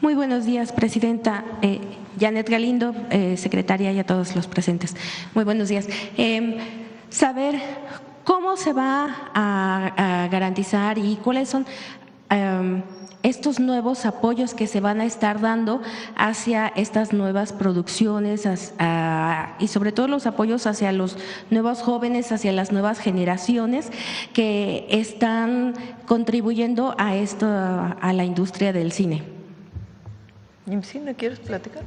Muy buenos días, Presidenta. Janet Galindo, secretaria, y a todos los presentes. Muy buenos días. Saber cómo se va a garantizar y cuáles son estos nuevos apoyos que se van a estar dando hacia estas nuevas producciones y sobre todo los apoyos hacia los nuevos jóvenes, hacia las nuevas generaciones que están contribuyendo a esto, a la industria del cine. IMCINE, ¿quieres platicar?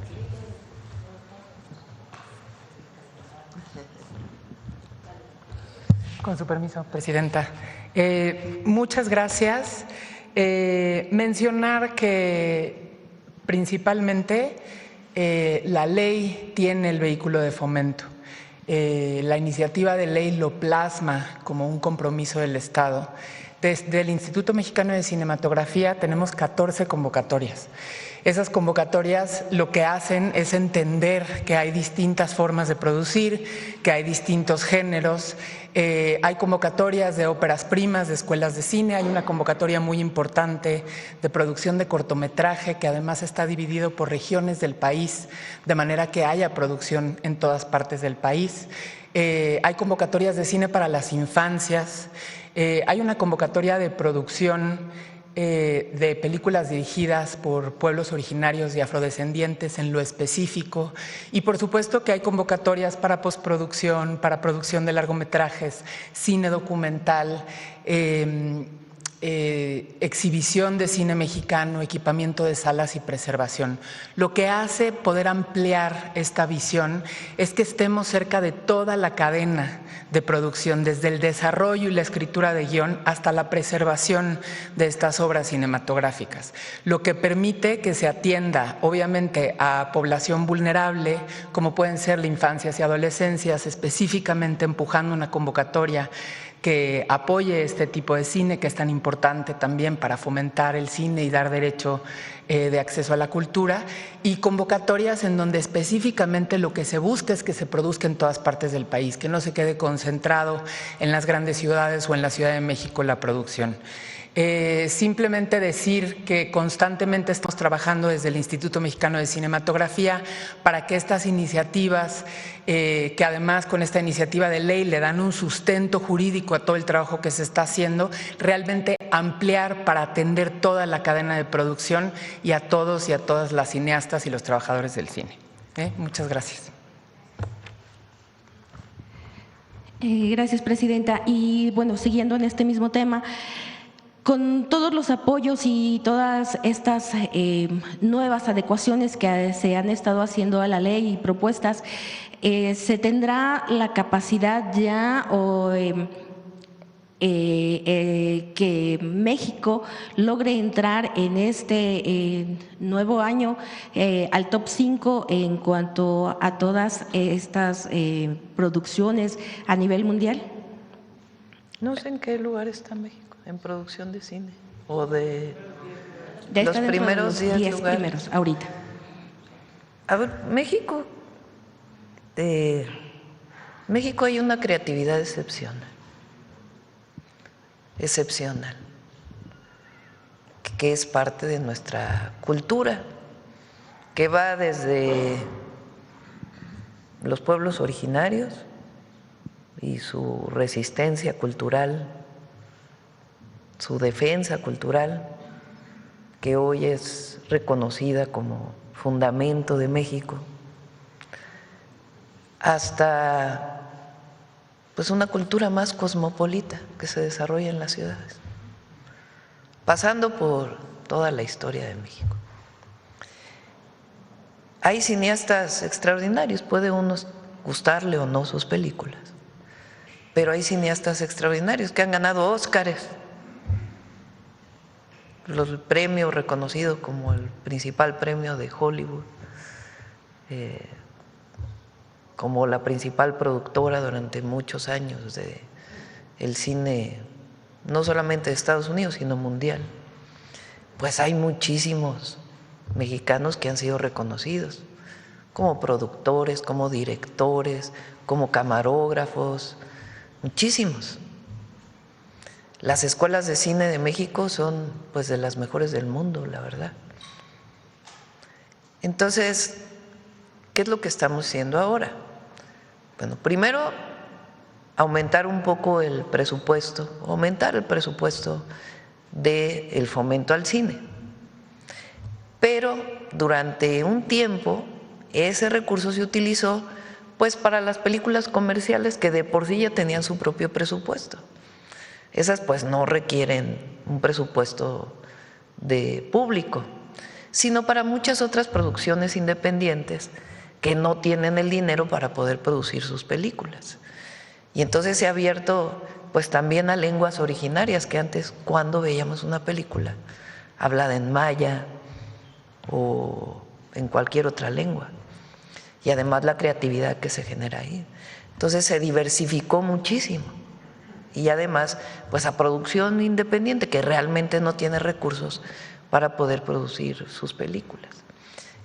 Con su permiso, Presidenta. Muchas gracias. Mencionar que principalmente la ley tiene el vehículo de fomento. La iniciativa de ley lo plasma como un compromiso del Estado. Desde el Instituto Mexicano de Cinematografía tenemos 14 convocatorias. Esas convocatorias lo que hacen es entender que hay distintas formas de producir, que hay distintos géneros. Hay convocatorias de óperas primas, de escuelas de cine, hay una convocatoria muy importante de producción de cortometraje que además está dividido por regiones del país, de manera que haya producción en todas partes del país. Hay convocatorias de cine para las infancias, hay una convocatoria de producción de películas dirigidas por pueblos originarios y afrodescendientes en lo específico, y por supuesto que hay convocatorias para postproducción, para producción de largometrajes, cine documental, exhibición de cine mexicano, equipamiento de salas y preservación. Lo que hace poder ampliar esta visión es que estemos cerca de toda la cadena de producción, desde el desarrollo y la escritura de guión hasta la preservación de estas obras cinematográficas, lo que permite que se atienda obviamente a población vulnerable, como pueden ser las infancias y adolescencias, específicamente empujando una convocatoria que apoye este tipo de cine, que es tan importante también para fomentar el cine y dar derecho de acceso a la cultura, y convocatorias en donde específicamente lo que se busca es que se produzca en todas partes del país, que no se quede concentrado en las grandes ciudades o en la Ciudad de México la producción. Simplemente decir que constantemente estamos trabajando desde el Instituto Mexicano de Cinematografía para que estas iniciativas, que además con esta iniciativa de ley le dan un sustento jurídico a todo el trabajo que se está haciendo, realmente ampliar para atender toda la cadena de producción y a todos y a todas las cineastas y los trabajadores del cine. Muchas gracias. Gracias, Presidenta. Y bueno, siguiendo en este mismo tema, con todos los apoyos y todas estas nuevas adecuaciones que se han estado haciendo a la ley y propuestas, ¿se tendrá la capacidad ya o que México logre entrar en este nuevo año al top 5 en cuanto a todas estas producciones a nivel mundial? No sé en qué lugar está México en producción de cine o de los primeros 10 lugares. Primeros, ahorita. A ver, México hay una creatividad excepcional, que es parte de nuestra cultura, que va desde los pueblos originarios y su resistencia cultural, su defensa cultural, que hoy es reconocida como fundamento de México, hasta pues una cultura más cosmopolita que se desarrolla en las ciudades, pasando por toda la historia de México. Hay cineastas extraordinarios, puede uno gustarle o no sus películas, pero hay cineastas extraordinarios que han ganado Óscares, el premio reconocido como el principal premio de Hollywood, como la principal productora durante muchos años de el cine, no solamente de Estados Unidos, sino mundial. Pues hay muchísimos mexicanos que han sido reconocidos como productores, como directores, como camarógrafos, muchísimos. Las escuelas de cine de México son pues de las mejores del mundo, la verdad. Entonces, ¿qué es lo que estamos haciendo ahora? Bueno, primero, aumentar un poco el presupuesto, aumentar el presupuesto del fomento al cine. Pero durante un tiempo ese recurso se utilizó pues para las películas comerciales que de por sí ya tenían su propio presupuesto. Esas pues no requieren un presupuesto de público, sino para muchas otras producciones independientes que no tienen el dinero para poder producir sus películas. Y entonces se ha abierto pues también a lenguas originarias que antes, cuando veíamos una película hablada en maya o en cualquier otra lengua, y además la creatividad que se genera ahí. Entonces se diversificó muchísimo, y además pues a producción independiente que realmente no tiene recursos para poder producir sus películas.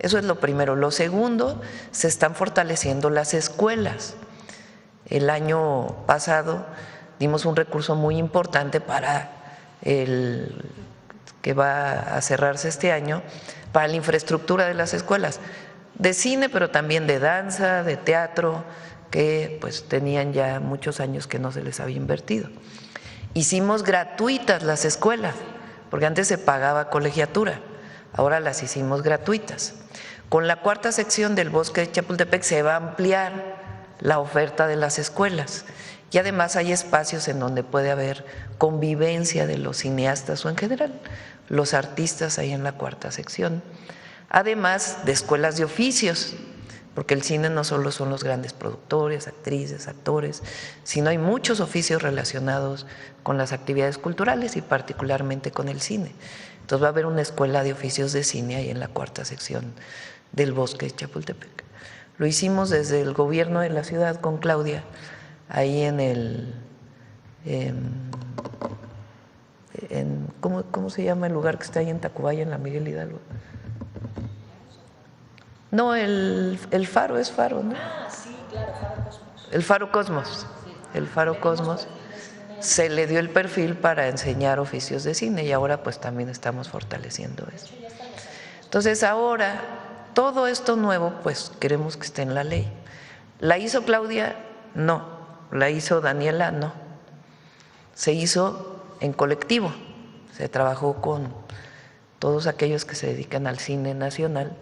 Eso es lo primero. Lo segundo, se están fortaleciendo las escuelas. El año pasado dimos un recurso muy importante para el que va a cerrarse este año, para la infraestructura de las escuelas, de cine, pero también de danza, de teatro, que pues tenían ya muchos años que no se les había invertido. Hicimos gratuitas las escuelas, porque antes se pagaba colegiatura, ahora las hicimos gratuitas. Con la cuarta sección del Bosque de Chapultepec se va a ampliar la oferta de las escuelas, y además hay espacios en donde puede haber convivencia de los cineastas o en general los artistas ahí en la cuarta sección, además de escuelas de oficios, porque el cine no solo son los grandes productores, actrices, actores, sino hay muchos oficios relacionados con las actividades culturales y particularmente con el cine. Entonces va a haber una escuela de oficios de cine ahí en la cuarta sección del Bosque de Chapultepec. Lo hicimos desde el gobierno de la ciudad con Claudia, ahí ¿cómo se llama el lugar que está ahí en Tacubaya, en la Miguel Hidalgo? No, el faro es faro, ¿no? Ah, sí, claro, Faro Cosmos. El Faro Cosmos. El Faro Cosmos se le dio el perfil para enseñar oficios de cine y ahora pues también estamos fortaleciendo eso. Entonces ahora todo esto nuevo pues queremos que esté en la ley. ¿La hizo Claudia? No. ¿La hizo Daniela? No. Se hizo en colectivo, se trabajó con todos aquellos que se dedican al cine nacional,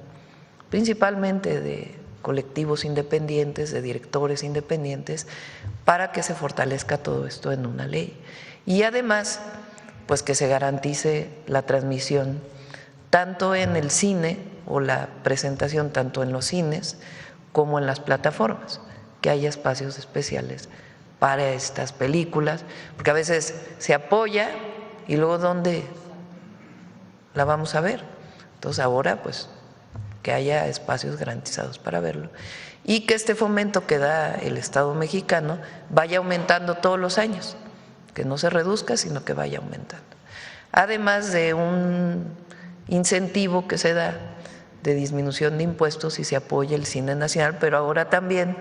principalmente de colectivos independientes, de directores independientes, para que se fortalezca todo esto en una ley. Y además, pues que se garantice la transmisión tanto en el cine o la presentación tanto en los cines como en las plataformas, que haya espacios especiales para estas películas, porque a veces se apoya y luego ¿dónde la vamos a ver? Entonces ahora pues que haya espacios garantizados para verlo y que este fomento que da el Estado mexicano vaya aumentando todos los años, que no se reduzca, sino que vaya aumentando. Además de un incentivo que se da de disminución de impuestos si se apoya el cine nacional, pero ahora también,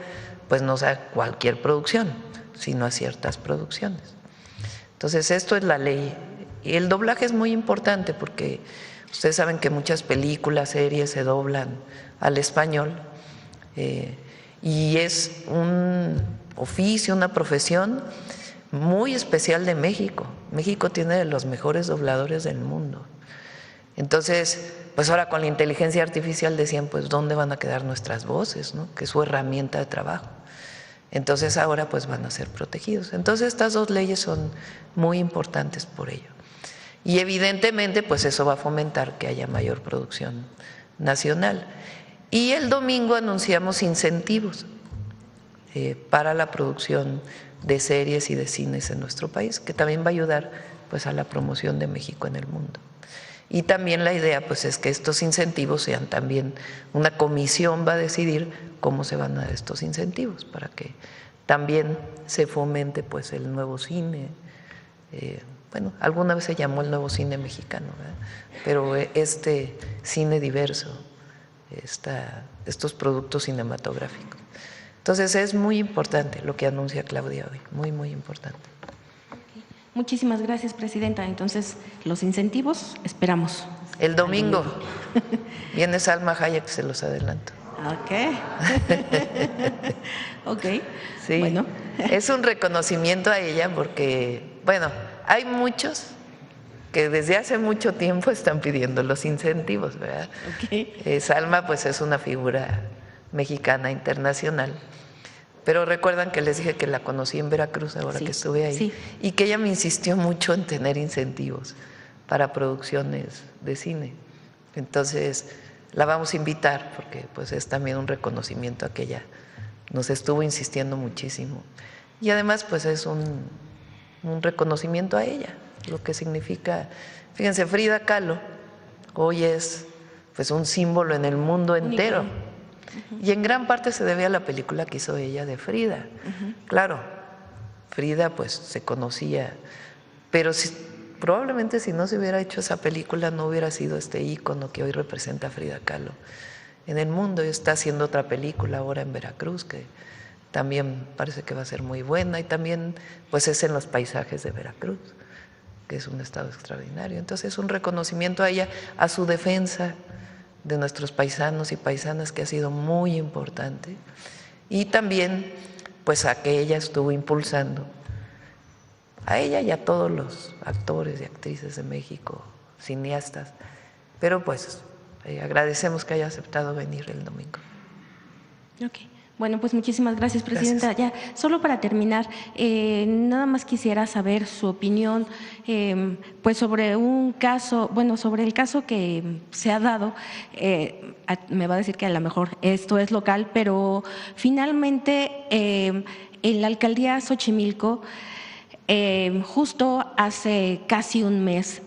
pues no sea cualquier producción, sino a ciertas producciones. Entonces, esto es la ley. Y el doblaje es muy importante porque ustedes saben que muchas películas, series se doblan al español y es un oficio, una profesión muy especial de México. México tiene de los mejores dobladores del mundo. Entonces, pues ahora con la inteligencia artificial decían, pues ¿dónde van a quedar nuestras voces, ¿no? Que es su herramienta de trabajo. Entonces ahora pues van a ser protegidos. Entonces estas dos leyes son muy importantes por ello. Y evidentemente pues eso va a fomentar que haya mayor producción nacional. Y el domingo anunciamos incentivos para la producción de series y de cines en nuestro país, que también va a ayudar pues a la promoción de México en el mundo. Y también la idea pues es que estos incentivos sean también, una comisión va a decidir cómo se van a dar estos incentivos para que también se fomente pues el nuevo cine. Bueno, alguna vez se llamó el nuevo cine mexicano, ¿verdad? Pero este cine diverso, estos productos cinematográficos. Entonces es muy importante lo que anuncia Claudia hoy, muy, muy importante. Muchísimas gracias, presidenta. Entonces, los incentivos esperamos. El domingo viene Salma Hayek, se los adelanto. Ok. Ok. Sí, bueno. Es un reconocimiento a ella porque, bueno, hay muchos que desde hace mucho tiempo están pidiendo los incentivos, ¿verdad? Okay. Salma pues es una figura mexicana internacional, pero recuerdan que les dije que la conocí en Veracruz ahora Sí, que estuve ahí, sí. y que ella me insistió mucho en tener incentivos para producciones de cine. Entonces la vamos a invitar porque pues es también un reconocimiento a que ella nos estuvo insistiendo muchísimo, y además pues es un reconocimiento a ella, lo que significa. Fíjense, Frida Kahlo hoy es pues un símbolo en el mundo entero, y en gran parte se debe a la película que hizo ella de Frida. Claro, Frida pues se conocía, pero probablemente si no se hubiera hecho esa película no hubiera sido este ícono que hoy representa a Frida Kahlo en el mundo. Y está haciendo otra película ahora en Veracruz que también parece que va a ser muy buena, y también pues es en los paisajes de Veracruz, que es un estado extraordinario. Entonces es un reconocimiento a ella, a su defensa de nuestros paisanos y paisanas, que ha sido muy importante, y también pues a que ella estuvo impulsando, a ella y a todos los actores y actrices de México, cineastas, pero pues agradecemos que haya aceptado venir el domingo. Ok. Bueno, pues muchísimas gracias, Presidenta. Gracias. Ya, solo para terminar, nada más quisiera saber su opinión pues sobre un caso, bueno, sobre el caso que se ha dado. Me va a decir que a lo mejor esto es local, pero finalmente en la alcaldía Xochimilco, justo hace casi un mes,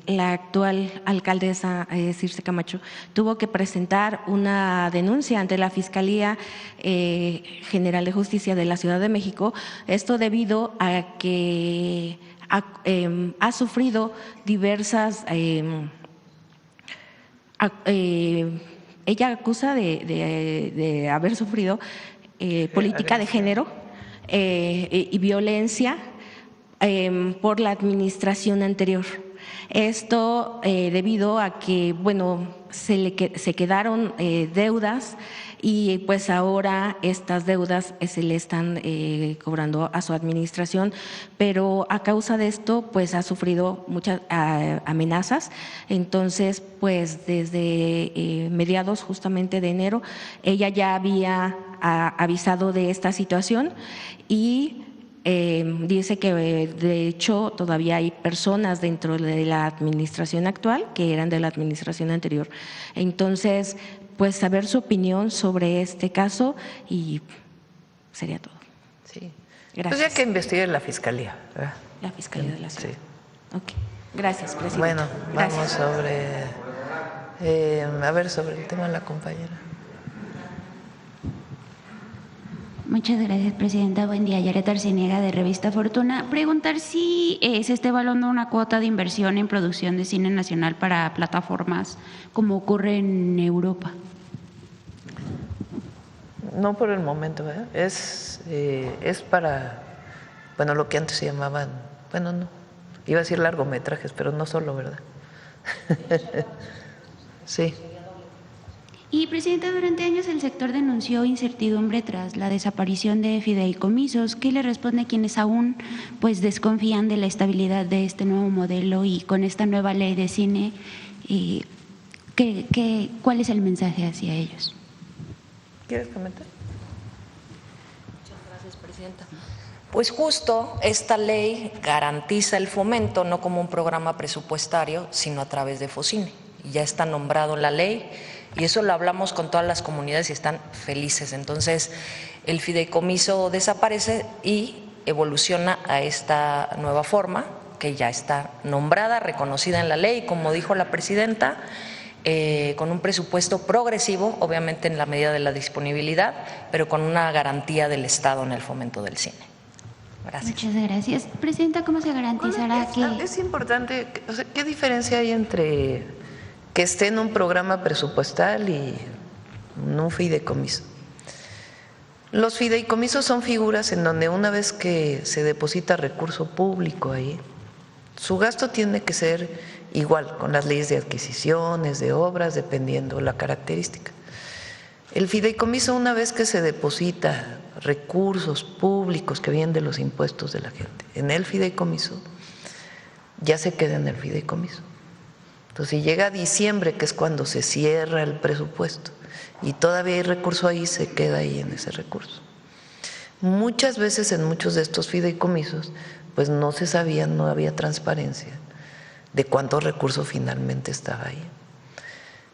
la actual alcaldesa Circe Camacho tuvo que presentar una denuncia ante la Fiscalía General de Justicia de la Ciudad de México, esto debido a que ha sufrido diversas… ella acusa de haber sufrido política de género y violencia por la administración anterior. Esto debido a que, bueno, se quedaron deudas, y pues ahora estas deudas se le están cobrando a su administración, pero a causa de esto pues ha sufrido muchas amenazas. Entonces pues desde mediados justamente de enero ella ya había avisado de esta situación, y dice que de hecho todavía hay personas dentro de la administración actual que eran de la administración anterior. Entonces, pues saber su opinión sobre este caso, y sería todo. Sí. Gracias. Pues ya que investigue la Fiscalía, ¿verdad? La Fiscalía de la Ciudad. Sí. Ok. Gracias, Presidenta. Bueno, vamos Gracias. sobre el tema de la compañera. Muchas gracias, Presidenta. Buen día. Yaret Arciniega, de Revista Fortuna. Preguntar si se está evaluando una cuota de inversión en producción de cine nacional para plataformas, como ocurre en Europa. No por el momento, ¿verdad? Es para, bueno, lo que antes se llamaban, bueno, no, iba a decir largometrajes, pero no solo, ¿verdad? Sí. Y, Presidenta, durante años el sector denunció incertidumbre tras la desaparición de fideicomisos. ¿Qué le responde a quienes aún pues desconfían de la estabilidad de este nuevo modelo y con esta nueva ley de cine? ¿Cuál es el mensaje hacia ellos? ¿Quieres comentar? Muchas gracias, Presidenta. Pues justo esta ley garantiza el fomento no como un programa presupuestario, sino a través de Focine. Ya está nombrado la ley, y eso lo hablamos con todas las comunidades y están felices. Entonces, el fideicomiso desaparece y evoluciona a esta nueva forma que ya está nombrada, reconocida en la ley, como dijo la Presidenta, con un presupuesto progresivo, obviamente en la medida de la disponibilidad, pero con una garantía del Estado en el fomento del cine. Gracias. Muchas gracias. Presidenta, ¿cómo se garantizará que… Es importante, o sea, ¿qué diferencia hay entre que esté en un programa presupuestal y en un fideicomiso? Los fideicomisos son figuras en donde una vez que se deposita recurso público ahí, Su gasto tiene que ser igual con las leyes de adquisiciones, de obras, dependiendo la característica. El fideicomiso, una vez que se deposita recursos públicos que vienen de los impuestos de la gente en el fideicomiso, ya se queda en el fideicomiso. Entonces, si llega diciembre, que es cuando se cierra el presupuesto, y todavía hay recurso ahí, se queda ahí en ese recurso. Muchas veces en muchos de estos fideicomisos, pues no se sabía, no había transparencia de cuánto recurso finalmente estaba ahí.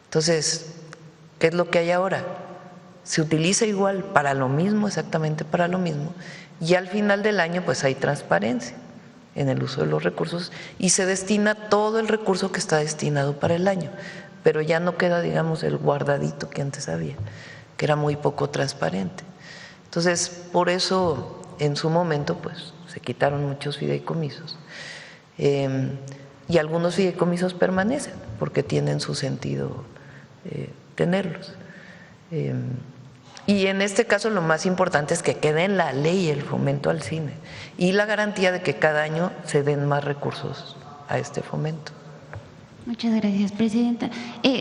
Entonces, ¿qué es lo que hay ahora? Se utiliza igual para lo mismo, exactamente para lo mismo, y al final del año pues hay transparencia en el uso de los recursos y se destina todo el recurso que está destinado para el año, pero ya no queda, digamos, el guardadito que antes había, que era muy poco transparente. Entonces, por eso en su momento pues se quitaron muchos fideicomisos y algunos fideicomisos permanecen porque tienen su sentido tenerlos. Y en este caso lo más importante es que quede en la ley el fomento al cine y la garantía de que cada año se den más recursos a este fomento. Muchas gracias, presidenta.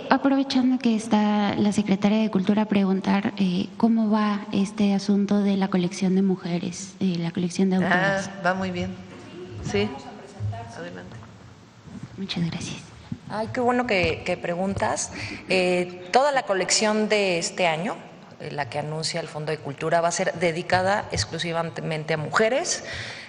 Aprovechando que está la secretaria de Cultura, preguntar cómo va este asunto de la colección de mujeres, la colección de autoras. Va muy bien. Sí, adelante. Muchas gracias. Ay, qué bueno que preguntas. Toda la colección de este año, la que anuncia el Fondo de Cultura, va a ser dedicada exclusivamente a mujeres.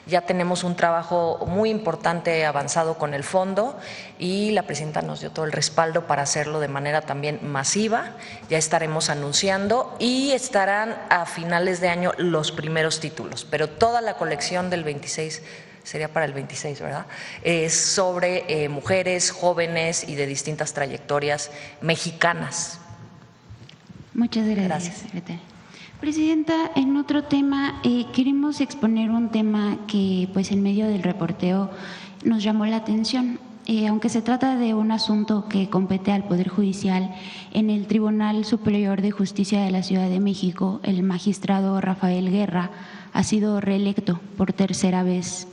Ya tenemos un trabajo muy importante avanzado con el fondo y la presidenta nos dio todo el respaldo para hacerlo de manera también masiva. Ya estaremos anunciando y estarán a finales de año los primeros títulos, pero toda la colección del 26 sería para el 26, ¿verdad? Sobre mujeres, jóvenes y de distintas trayectorias mexicanas. Muchas gracias, secretaria. Presidenta, en otro tema, queremos exponer un tema que pues en medio del reporteo nos llamó la atención. Aunque se trata de un asunto que compete al Poder Judicial, en el Tribunal Superior de Justicia de la Ciudad de México, el magistrado Rafael Guerra ha sido reelecto por tercera vez,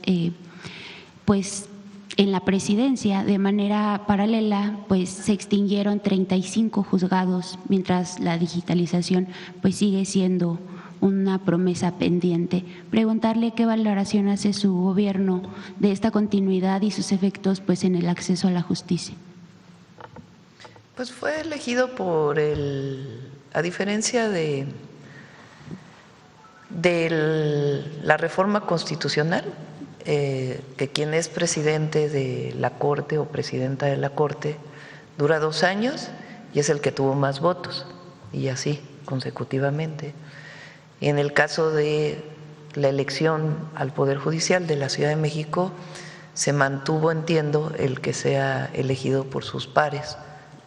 pues en la presidencia. De manera paralela, pues se extinguieron 35 juzgados, mientras la digitalización pues sigue siendo una promesa pendiente. Preguntarle qué valoración hace su gobierno de esta continuidad y sus efectos pues en el acceso a la justicia. Pues fue elegido por a diferencia de la reforma constitucional, que quien es presidente de la Corte o presidenta de la Corte dura 2 años y es el que tuvo más votos, y así consecutivamente. Y en el caso de la elección al Poder Judicial de la Ciudad de México, se mantuvo, entiendo, el que sea elegido por sus pares,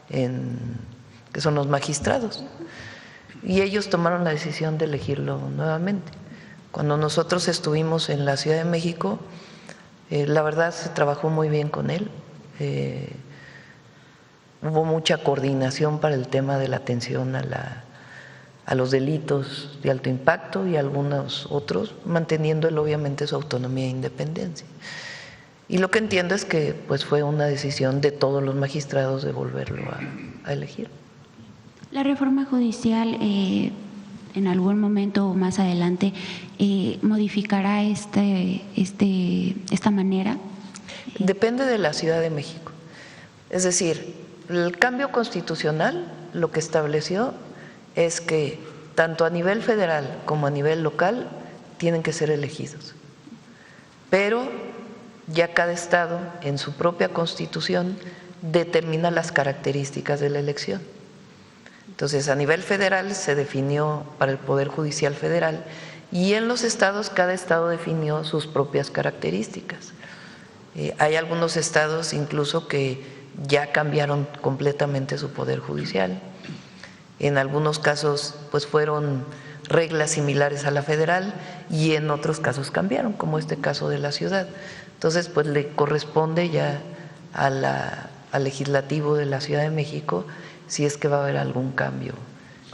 que son los magistrados, y ellos tomaron la decisión de elegirlo nuevamente. Cuando nosotros estuvimos en la Ciudad de México, la verdad se trabajó muy bien con él, hubo mucha coordinación para el tema de la atención a los delitos de alto impacto y algunos otros, manteniendo él obviamente su autonomía e independencia. Y lo que entiendo es que pues fue una decisión de todos los magistrados de volverlo a elegir. La reforma judicial en algún momento o más adelante modificará esta manera. Depende de la Ciudad de México. Es decir, el cambio constitucional lo que estableció es que tanto a nivel federal como a nivel local tienen que ser elegidos, pero ya cada estado en su propia constitución determina las características de la elección. Entonces, a nivel federal se definió para el Poder Judicial Federal y en los estados, cada estado definió sus propias características. Hay algunos estados incluso que ya cambiaron completamente su Poder Judicial. En algunos casos, pues fueron reglas similares a la federal y en otros casos cambiaron, como este caso de la ciudad. Entonces, pues le corresponde ya al legislativo de la Ciudad de México si es que va a haber algún cambio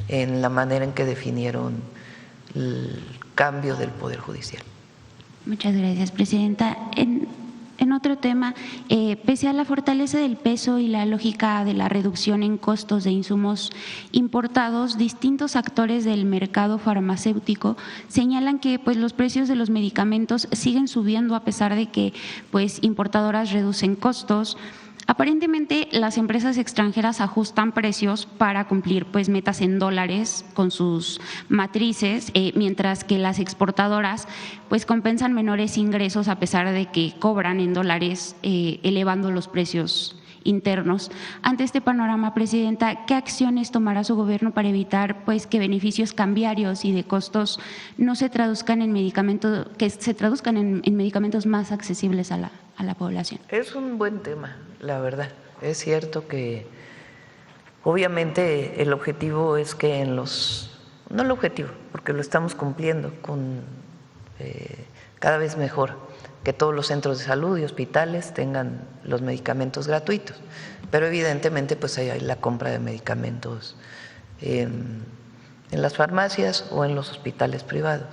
en la manera en que definieron el cambio del Poder Judicial. Muchas gracias, presidenta. En otro tema, pese a la fortaleza del peso y la lógica de la reducción en costos de insumos importados, distintos actores del mercado farmacéutico señalan que pues los precios de los medicamentos siguen subiendo a pesar de que pues importadoras reducen costos. Aparentemente las empresas extranjeras ajustan precios para cumplir pues metas en dólares con sus matrices, mientras que las exportadoras pues compensan menores ingresos a pesar de que cobran en dólares, elevando los precios internos. Ante este panorama, Presidenta, ¿qué acciones tomará su gobierno para evitar pues que beneficios cambiarios y de costos no se traduzcan en medicamentos, que se traduzcan en medicamentos más accesibles a la población? Es un buen tema, la verdad. Es cierto que obviamente el objetivo es que no el objetivo, porque lo estamos cumpliendo con cada vez mejor, que todos los centros de salud y hospitales tengan los medicamentos gratuitos, pero evidentemente pues hay la compra de medicamentos en las farmacias o en los hospitales privados.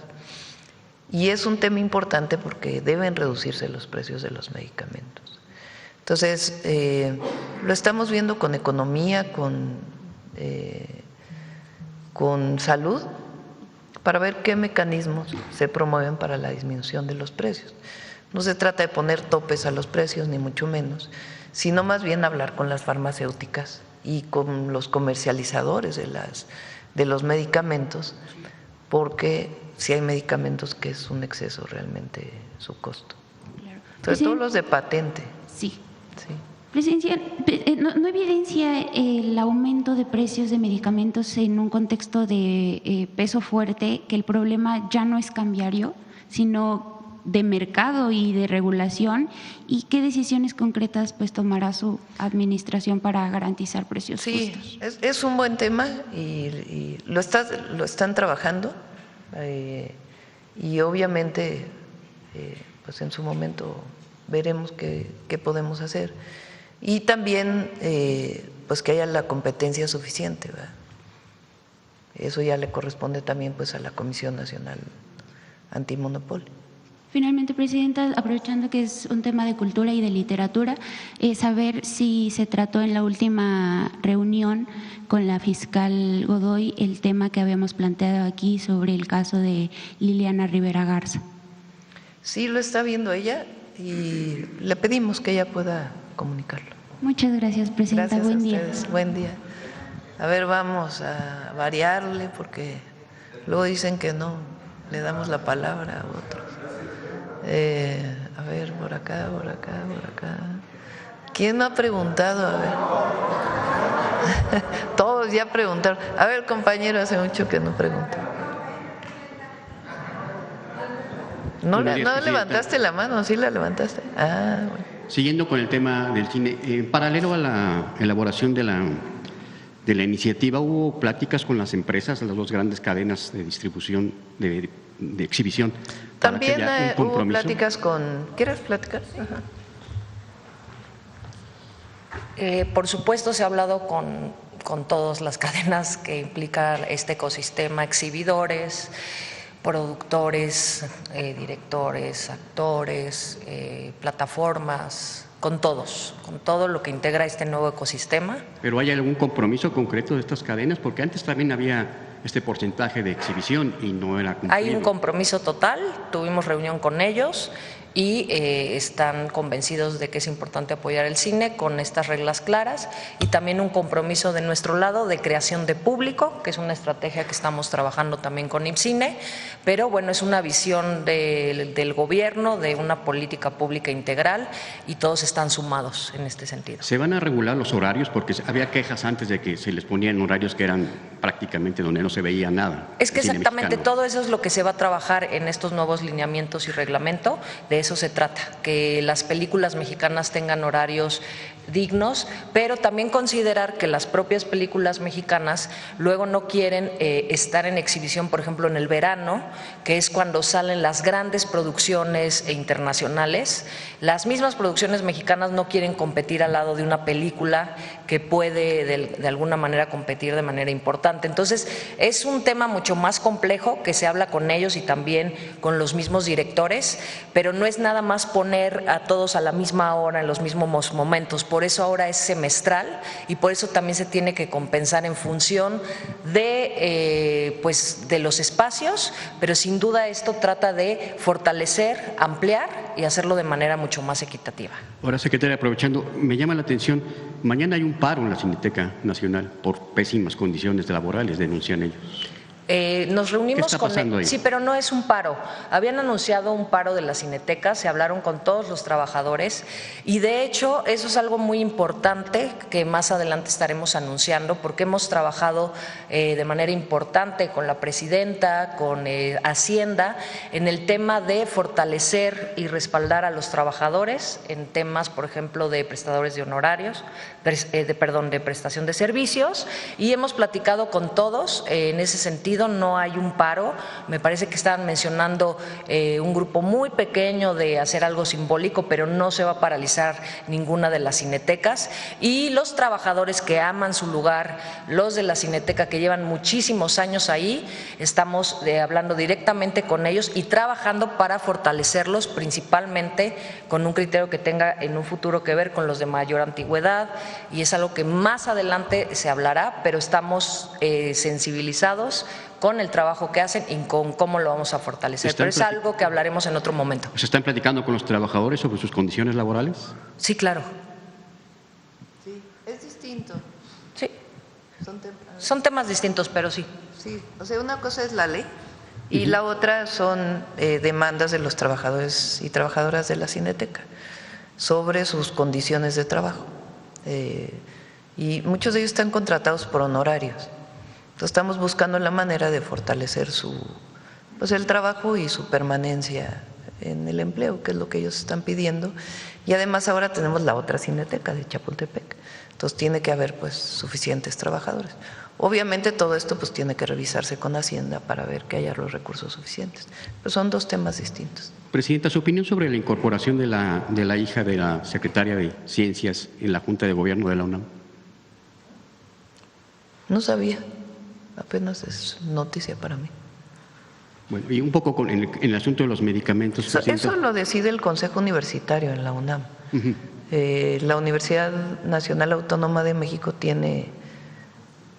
Y es un tema importante porque deben reducirse los precios de los medicamentos. Entonces, lo estamos viendo con economía, con salud, para ver qué mecanismos se promueven para la disminución de los precios. No se trata de poner topes a los precios, ni mucho menos, sino más bien hablar con las farmacéuticas y con los comercializadores de los medicamentos, porque si hay medicamentos que es un exceso realmente su costo. Claro. Sobre todo los de patente. Sí. Sí. Presidencia, ¿no evidencia el aumento de precios de medicamentos en un contexto de peso fuerte que el problema ya no es cambiario, sino de mercado y de regulación? ¿Y qué decisiones concretas pues tomará su administración para garantizar precios justos? Sí, es un buen tema y lo están trabajando y obviamente pues en su momento veremos qué podemos hacer. Y también pues que haya la competencia suficiente, ¿verdad? Eso ya le corresponde también pues a la Comisión Nacional Antimonopolio. Finalmente, Presidenta, aprovechando que es un tema de cultura y de literatura, saber si se trató en la última reunión con la fiscal Godoy el tema que habíamos planteado aquí sobre el caso de Liliana Rivera Garza. Sí, lo está viendo ella y le pedimos que ella pueda comunicarlo. Muchas gracias, Presidenta. Gracias Buen a día. ustedes. Buen día. A ver, vamos a variarle porque luego dicen que no le damos la palabra a otros. A ver, por acá. ¿Quién no ha preguntado? A ver. Todos ya preguntaron. A ver, compañero, hace mucho que no pregunto. ¿No levantaste la mano? ¿Sí la levantaste? Ah, bueno. Siguiendo con el tema del cine, en paralelo a la elaboración de la iniciativa, ¿hubo pláticas con las empresas, las dos grandes cadenas de distribución, de exhibición? También hubo pláticas con… ¿Quieres platicar? Ajá. Por supuesto, se ha hablado con todas las cadenas que implica este ecosistema, exhibidores, productores, directores, actores, plataformas, con todos, con todo lo que integra este nuevo ecosistema. ¿Pero hay algún compromiso concreto de estas cadenas? Porque antes también había este porcentaje de exhibición y no era cumplido. Hay un compromiso total, tuvimos reunión con ellos y están convencidos de que es importante apoyar el cine con estas reglas claras y también un compromiso de nuestro lado de creación de público, que es una estrategia que estamos trabajando también con IMCINE, pero bueno, es una visión del gobierno, de una política pública integral y todos están sumados en este sentido. ¿Se van a regular los horarios? Porque había quejas antes de que se les ponían horarios que eran prácticamente donde no se veía nada. Es que exactamente todo eso es lo que se va a trabajar en estos nuevos lineamientos y reglamento. De eso se trata, que las películas mexicanas tengan horarios dignos, pero también considerar que las propias películas mexicanas luego no quieren estar en exhibición, por ejemplo, en el verano, que es cuando salen las grandes producciones internacionales. Las mismas producciones mexicanas no quieren competir al lado de una película que puede de alguna manera competir de manera importante. Entonces, es un tema mucho más complejo que se habla con ellos y también con los mismos directores, pero no es nada más poner a todos a la misma hora, en los mismos momentos. Por eso ahora es semestral y por eso también se tiene que compensar en función de, pues, de los espacios, pero sin duda esto trata de fortalecer, ampliar y hacerlo de manera mucho más equitativa. Ahora, secretaria, aprovechando, me llama la atención, mañana hay un paro en la Cineteca Nacional por pésimas condiciones laborales, denuncian ellos. Nos reunimos ¿Qué está pasando ahí? Sí, pero no es un paro. Habían anunciado un paro de la Cineteca, se hablaron con todos los trabajadores y de hecho eso es algo muy importante que más adelante estaremos anunciando porque hemos trabajado de manera importante con la presidenta, con Hacienda en el tema de fortalecer y respaldar a los trabajadores en temas, por ejemplo, de prestadores de honorarios, de prestación de servicios y hemos platicado con todos en ese sentido. No hay un paro, me parece que estaban mencionando un grupo muy pequeño de hacer algo simbólico, pero no se va a paralizar ninguna de las cinetecas y los trabajadores que aman su lugar, los de la Cineteca que llevan muchísimos años ahí, estamos hablando directamente con ellos y trabajando para fortalecerlos principalmente con un criterio que tenga en un futuro que ver con los de mayor antigüedad y es algo que más adelante se hablará, pero estamos sensibilizados con el trabajo que hacen y con cómo lo vamos a fortalecer. Pero es algo que hablaremos en otro momento. ¿Se están platicando con los trabajadores sobre sus condiciones laborales? Sí, claro. Sí, es distinto. Sí. Son temas distintos, pero sí. Sí, o sea, una cosa es la ley y la otra son demandas de los trabajadores y trabajadoras de la Cineteca sobre sus condiciones de trabajo. Y muchos de ellos están contratados por honorarios. Entonces estamos buscando la manera de fortalecer pues el trabajo y su permanencia en el empleo, que es lo que ellos están pidiendo. Y además ahora tenemos la otra Cineteca de Chapultepec. Entonces tiene que haber pues suficientes trabajadores. Obviamente todo esto pues tiene que revisarse con Hacienda para ver que haya los recursos suficientes. Pero son dos temas distintos. Presidenta, su opinión sobre la incorporación de la hija de la secretaria de Ciencias en la Junta de Gobierno de la UNAM. No sabía. Apenas es noticia para mí. Bueno, y un poco en el asunto de los medicamentos. Eso lo decide el Consejo Universitario en la UNAM. La Universidad Nacional Autónoma de México tiene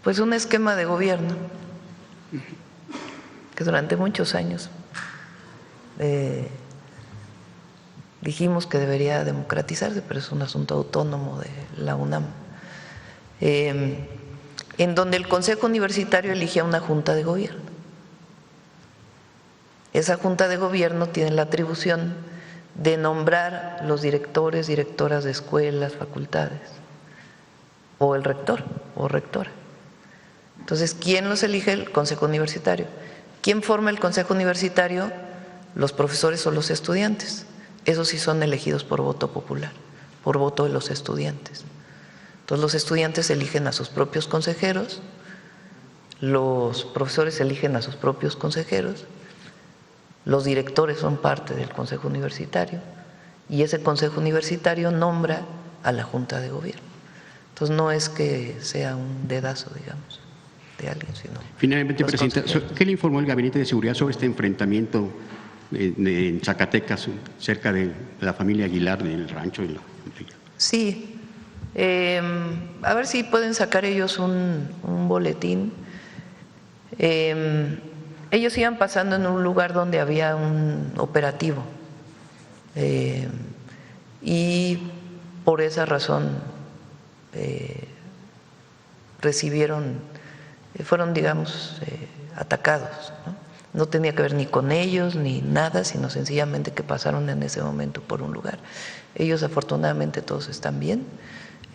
pues un esquema de gobierno que durante muchos años dijimos que debería democratizarse, pero es un asunto autónomo de la UNAM. En donde el Consejo Universitario elige a una junta de gobierno. Esa junta de gobierno tiene la atribución de nombrar los directores, directoras de escuelas, facultades, o el rector o rectora. Entonces, ¿quién los elige? El Consejo Universitario. ¿Quién forma el Consejo Universitario? Los profesores o los estudiantes. Esos sí son elegidos por voto popular, por voto de los estudiantes. Entonces los estudiantes eligen a sus propios consejeros, los profesores eligen a sus propios consejeros, los directores son parte del Consejo Universitario y ese Consejo Universitario nombra a la Junta de Gobierno. Entonces no es que sea un dedazo, digamos, de alguien, sino… Finalmente, Presidenta, ¿qué le informó el Gabinete de Seguridad sobre este enfrentamiento en Zacatecas, cerca de la familia Aguilar, del rancho? Sí. A ver si pueden sacar ellos un boletín. Ellos iban pasando en un lugar donde había un operativo y por esa razón fueron, digamos, atacados, ¿no? No tenía que ver ni con ellos ni nada, sino sencillamente que pasaron en ese momento por un lugar. Ellos afortunadamente todos están bien.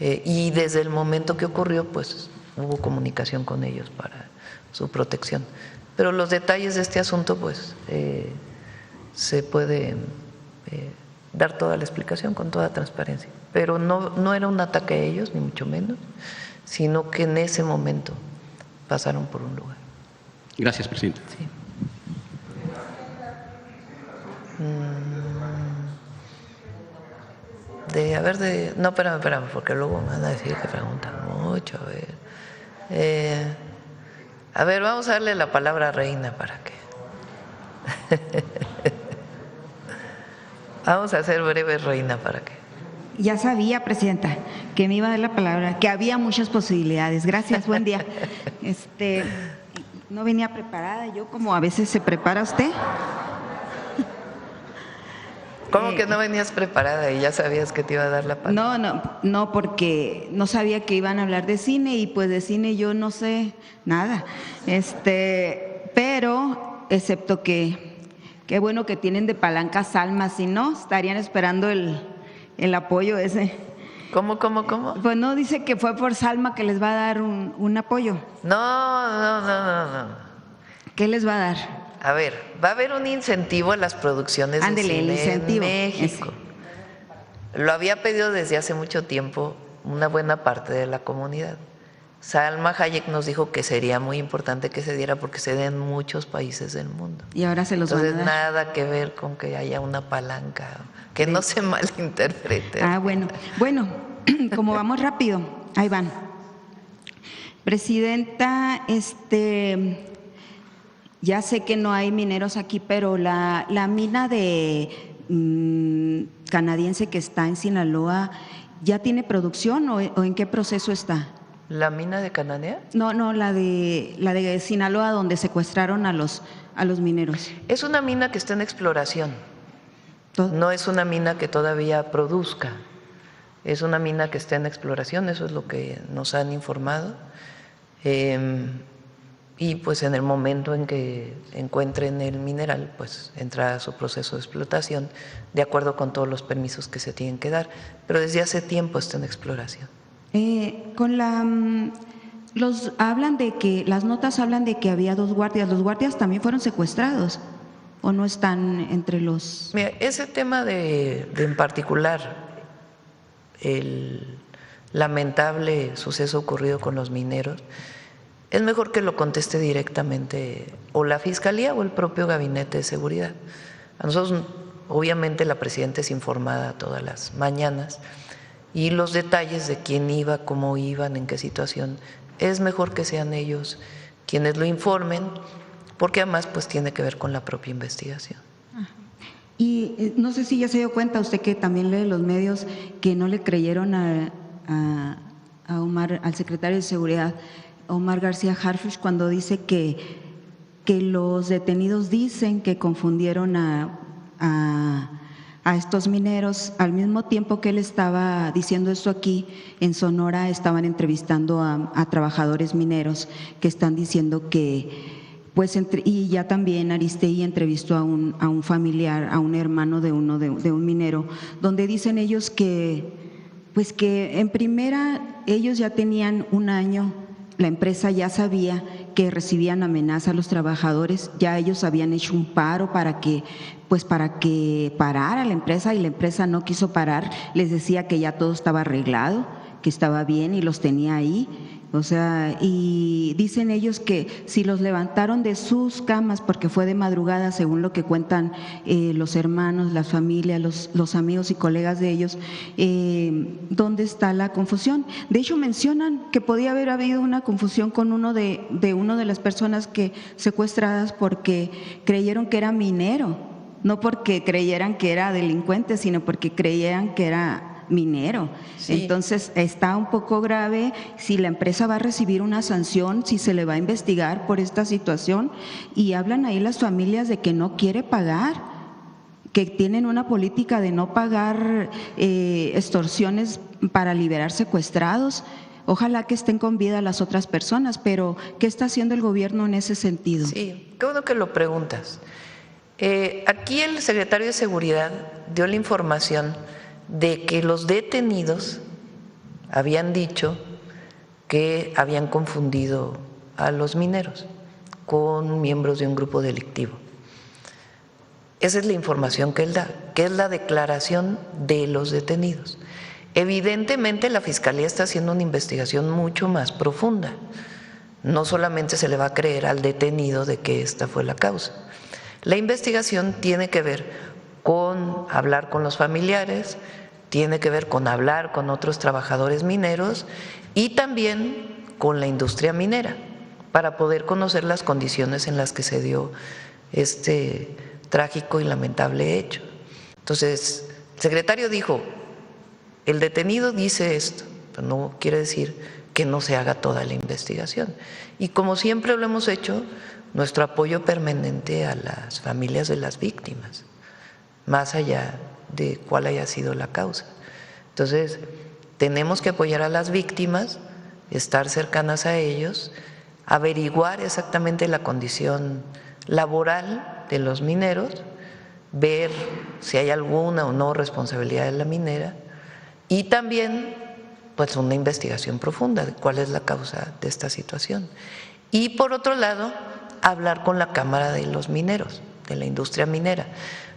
Y desde el momento que ocurrió, pues hubo comunicación con ellos para su protección. Pero los detalles de este asunto, pues se puede dar toda la explicación con toda transparencia. pero no era un ataque a ellos, ni mucho menos, sino que en ese momento pasaron por un lugar. Gracias, presidenta. Sí. No, espérame, porque luego me van a decir que preguntan mucho. A ver, vamos a darle la palabra a Reina para que… Vamos a hacer breve, Reina, para que… Ya sabía, presidenta, que me iba a dar la palabra, que había muchas posibilidades. Gracias, buen día. No venía preparada, yo como a veces se prepara usted. ¿Cómo que no venías preparada y ya sabías que te iba a dar la palabra? No, porque no sabía que iban a hablar de cine y pues de cine yo no sé nada. Pero excepto que qué bueno que tienen de palanca Salma, si no estarían esperando el apoyo ese. ¿Cómo? Pues no, dice que fue por Salma que les va a dar un apoyo. No. ¿Qué les va a dar? A ver, va a haber un incentivo a las producciones de cine en México. Lo había pedido desde hace mucho tiempo una buena parte de la comunidad. Salma Hayek nos dijo que sería muy importante que se diera porque se da en muchos países del mundo. Y ahora se los van a dar. Entonces nada que ver con que haya una palanca, que no se malinterprete. Bueno, como vamos rápido, ahí van. Presidenta, ya sé que no hay mineros aquí, pero la mina de canadiense que está en Sinaloa, ¿ya tiene producción o en qué proceso está? ¿La mina de Cananea? No, la de Sinaloa, donde secuestraron a los mineros. Es una mina que está en exploración. No es una mina que todavía produzca. Es una mina que está en exploración, eso es lo que nos han informado. Y pues en el momento en que encuentren el mineral, pues entra a su proceso de explotación de acuerdo con todos los permisos que se tienen que dar. Pero desde hace tiempo está en exploración. Las notas hablan de que había 2 guardias. ¿Los guardias también fueron secuestrados o no están entre los? Mira, ese tema de en particular, el lamentable suceso ocurrido con los mineros, es mejor que lo conteste directamente o la Fiscalía o el propio Gabinete de Seguridad. A nosotros, obviamente, la presidenta es informada todas las mañanas y los detalles de quién iba, cómo iban, en qué situación, es mejor que sean ellos quienes lo informen, porque además pues tiene que ver con la propia investigación. Y no sé si ya se dio cuenta usted que también lee los medios que no le creyeron a Omar, al secretario de Seguridad, Omar García Harfuch, cuando dice que los detenidos dicen que confundieron a estos mineros. Al mismo tiempo que él estaba diciendo esto aquí, en Sonora estaban entrevistando a trabajadores mineros que están diciendo que, pues, y ya también Aristegui entrevistó a un familiar, a un hermano de un minero, donde dicen ellos que, pues que en primera ellos ya tenían un año. La empresa ya sabía que recibían amenaza a los trabajadores, ya ellos habían hecho un paro para que parara la empresa y la empresa no quiso parar, les decía que ya todo estaba arreglado, que estaba bien y los tenía ahí. O sea, y dicen ellos que si los levantaron de sus camas, porque fue de madrugada, según lo que cuentan los hermanos, las familias, los amigos y colegas de ellos, ¿dónde está la confusión? De hecho, mencionan que podía haber habido una confusión con uno de las personas que secuestradas porque creyeron que era minero, no porque creyeran que era delincuente, sino porque creían que era minero. Sí. Entonces está un poco grave si la empresa va a recibir una sanción, si se le va a investigar por esta situación, y hablan ahí las familias de que no quiere pagar, que tienen una política de no pagar extorsiones para liberar secuestrados. Ojalá que estén con vida las otras personas, pero ¿qué está haciendo el gobierno en ese sentido? Sí, qué bueno que lo preguntas. Aquí el secretario de Seguridad dio la información de que los detenidos habían dicho que habían confundido a los mineros con miembros de un grupo delictivo. Esa es la información que él da, que es la declaración de los detenidos. Evidentemente la Fiscalía está haciendo una investigación mucho más profunda. No solamente se le va a creer al detenido de que esta fue la causa. La investigación tiene que ver con hablar con los familiares, tiene que ver con hablar con otros trabajadores mineros y también con la industria minera, para poder conocer las condiciones en las que se dio este trágico y lamentable hecho. Entonces, el secretario dijo, el detenido dice esto, pero no quiere decir que no se haga toda la investigación. Y como siempre lo hemos hecho, nuestro apoyo permanente a las familias de las víctimas, más allá de cuál haya sido la causa. Entonces, tenemos que apoyar a las víctimas, estar cercanas a ellos, averiguar exactamente la condición laboral de los mineros, ver si hay alguna o no responsabilidad de la minera y también pues una investigación profunda de cuál es la causa de esta situación. Y por otro lado, hablar con la Cámara de los Mineros, de la industria minera,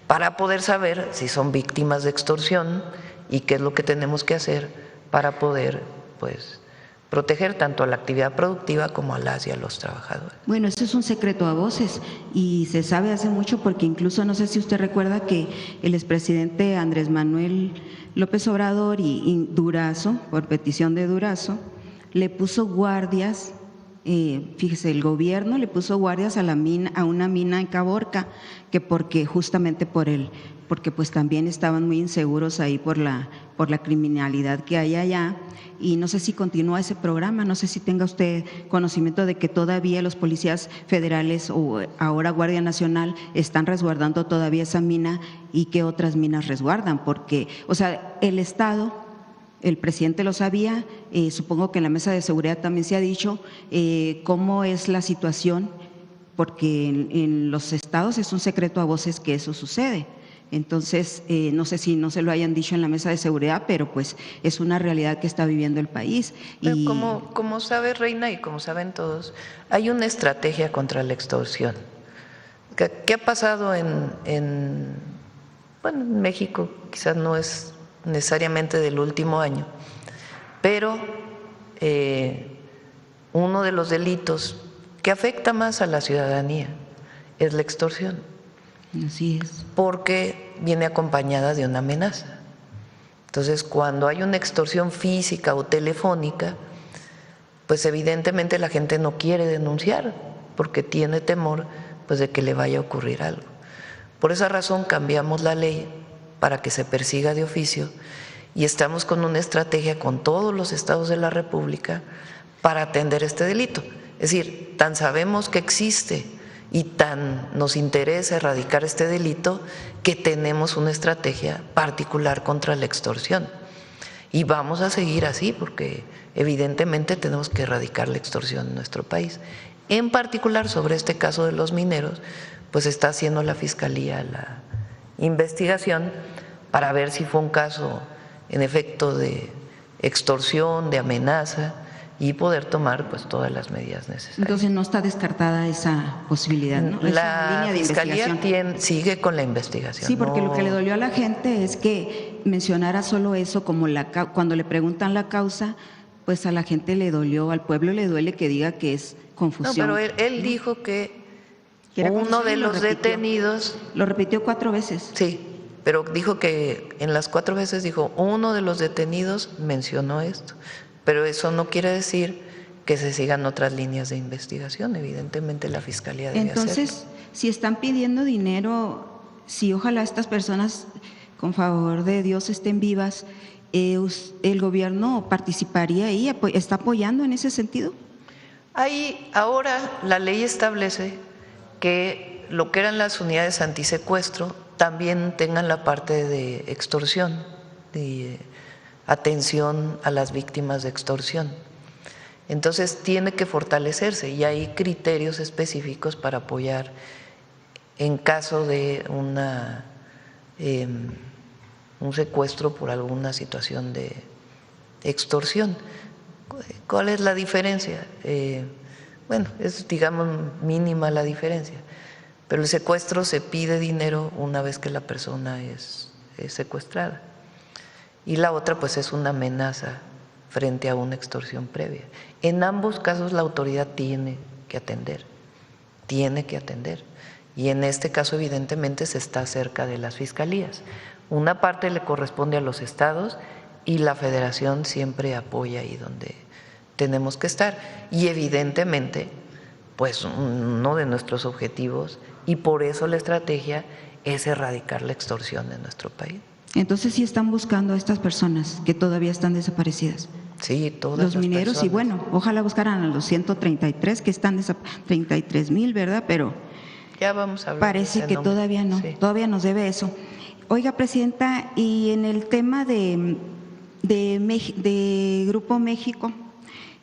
para poder saber si son víctimas de extorsión y qué es lo que tenemos que hacer para poder pues proteger tanto a la actividad productiva como a las y a los trabajadores. Bueno, esto es un secreto a voces y se sabe hace mucho porque incluso no sé si usted recuerda que el expresidente Andrés Manuel López Obrador y Durazo, por petición de Durazo, le puso guardias, fíjese, el gobierno le puso guardias a una mina en Caborca, que justamente porque pues también estaban muy inseguros ahí por la criminalidad que hay allá. Y no sé si continúa ese programa, no sé si tenga usted conocimiento de que todavía los policías federales o ahora Guardia Nacional están resguardando todavía esa mina y qué otras minas resguardan, porque, o sea, el Estado, el presidente lo sabía, supongo que en la mesa de seguridad también se ha dicho cómo es la situación, porque en los estados es un secreto a voces que eso sucede. Entonces, no sé si no se lo hayan dicho en la mesa de seguridad, pero pues es una realidad que está viviendo el país. Y como sabe Reina y como saben todos, hay una estrategia contra la extorsión. ¿Qué ha pasado en México? Quizás no es necesariamente del último año, pero uno de los delitos que afecta más a la ciudadanía es la extorsión. Así es. Porque viene acompañada de una amenaza. Entonces, cuando hay una extorsión física o telefónica, pues evidentemente la gente no quiere denunciar porque tiene temor pues de que le vaya a ocurrir algo. Por esa razón cambiamos la ley para que se persiga de oficio y estamos con una estrategia con todos los estados de la República para atender este delito. Es decir, tan sabemos que existe y tan nos interesa erradicar este delito que tenemos una estrategia particular contra la extorsión. Y vamos a seguir así porque evidentemente tenemos que erradicar la extorsión en nuestro país. En particular sobre este caso de los mineros, pues está haciendo la Fiscalía la investigación para ver si fue un caso en efecto de extorsión, de amenaza, y poder tomar pues todas las medidas necesarias. Entonces no está descartada esa posibilidad, ¿no? La línea de Fiscalía sigue con la investigación. Sí, porque lo que le dolió a la gente es que mencionara solo eso como cuando le preguntan la causa, pues a la gente le dolió, al pueblo le duele que diga que es confusión. No, pero él dijo que uno de los detenidos… Lo repitió 4 veces. Sí, pero dijo que en las 4 veces dijo, uno de los detenidos mencionó esto. Pero eso no quiere decir que se sigan otras líneas de investigación. Evidentemente la Fiscalía debe hacerlo. Entonces, si están pidiendo dinero, si ojalá estas personas, con favor de Dios, estén vivas, ¿el gobierno participaría ahí? ¿Está apoyando en ese sentido? Ahí ahora la ley establece que lo que eran las unidades antisecuestro también tengan la parte de extorsión, de atención a las víctimas de extorsión. Entonces tiene que fortalecerse y hay criterios específicos para apoyar en caso de un secuestro por alguna situación de extorsión. ¿Cuál es la diferencia? Bueno, es digamos mínima la diferencia, pero el secuestro se pide dinero una vez que la persona es secuestrada. y la otra pues es una amenaza frente a una extorsión previa. En ambos casos la autoridad tiene que atender, y en este caso evidentemente se está cerca de las fiscalías. Una parte le corresponde a los estados y la federación siempre apoya ahí donde tenemos que estar, y evidentemente pues uno de nuestros objetivos, y por eso la estrategia es erradicar la extorsión en nuestro país. Entonces sí están buscando a estas personas que todavía están desaparecidas. Sí, todas los las mineros personas. Y bueno, ojalá buscaran a los 133 que están 33,000, ¿verdad? Pero ya vamos a hablar parece de ese que nombre. todavía no, Sí. todavía nos debe eso. Oiga, Presidenta, y en el tema de Grupo México,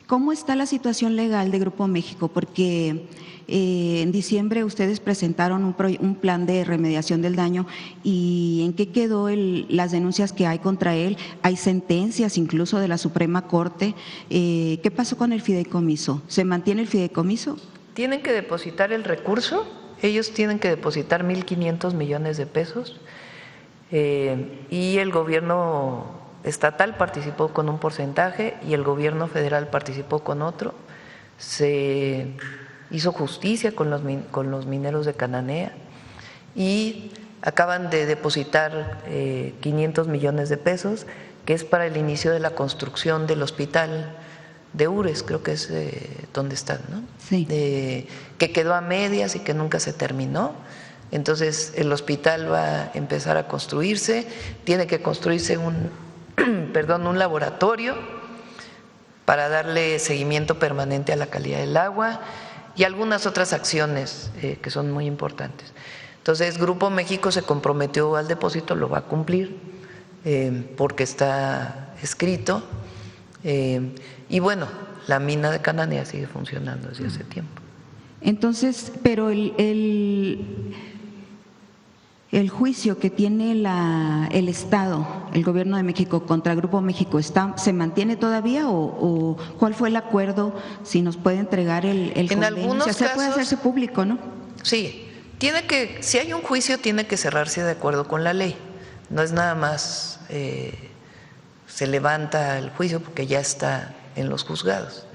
¿cómo está la situación legal de Grupo México? Porque en diciembre ustedes presentaron un plan de remediación del daño, y ¿en qué quedó las denuncias que hay contra él? Hay sentencias incluso de la Suprema Corte. ¿Qué pasó con el fideicomiso? ¿Se mantiene el fideicomiso? Tienen que depositar el recurso, ellos tienen que depositar 1,500 millones de pesos, y el gobierno estatal participó con un porcentaje y el gobierno federal participó con otro. Se hizo justicia con los mineros de Cananea y acaban de depositar 500 millones de pesos, que es para el inicio de la construcción del hospital de Ures, creo que es donde están, ¿no? Sí. Que quedó a medias y que nunca se terminó. Entonces el hospital va a empezar a construirse, tiene que construirse un laboratorio para darle seguimiento permanente a la calidad del agua y algunas otras acciones que son muy importantes. Entonces Grupo México se comprometió al depósito, lo va a cumplir porque está escrito, y bueno, la mina de Cananea sigue funcionando desde hace tiempo. Entonces, pero el juicio que tiene el Estado, el Gobierno de México contra Grupo México, ¿se mantiene todavía o cuál fue el acuerdo? Si nos puede entregar el convenio. Algunos se puede casos, hacerse público, ¿no? Sí, si hay un juicio tiene que cerrarse de acuerdo con la ley. No es nada más se levanta el juicio porque ya está en los juzgados.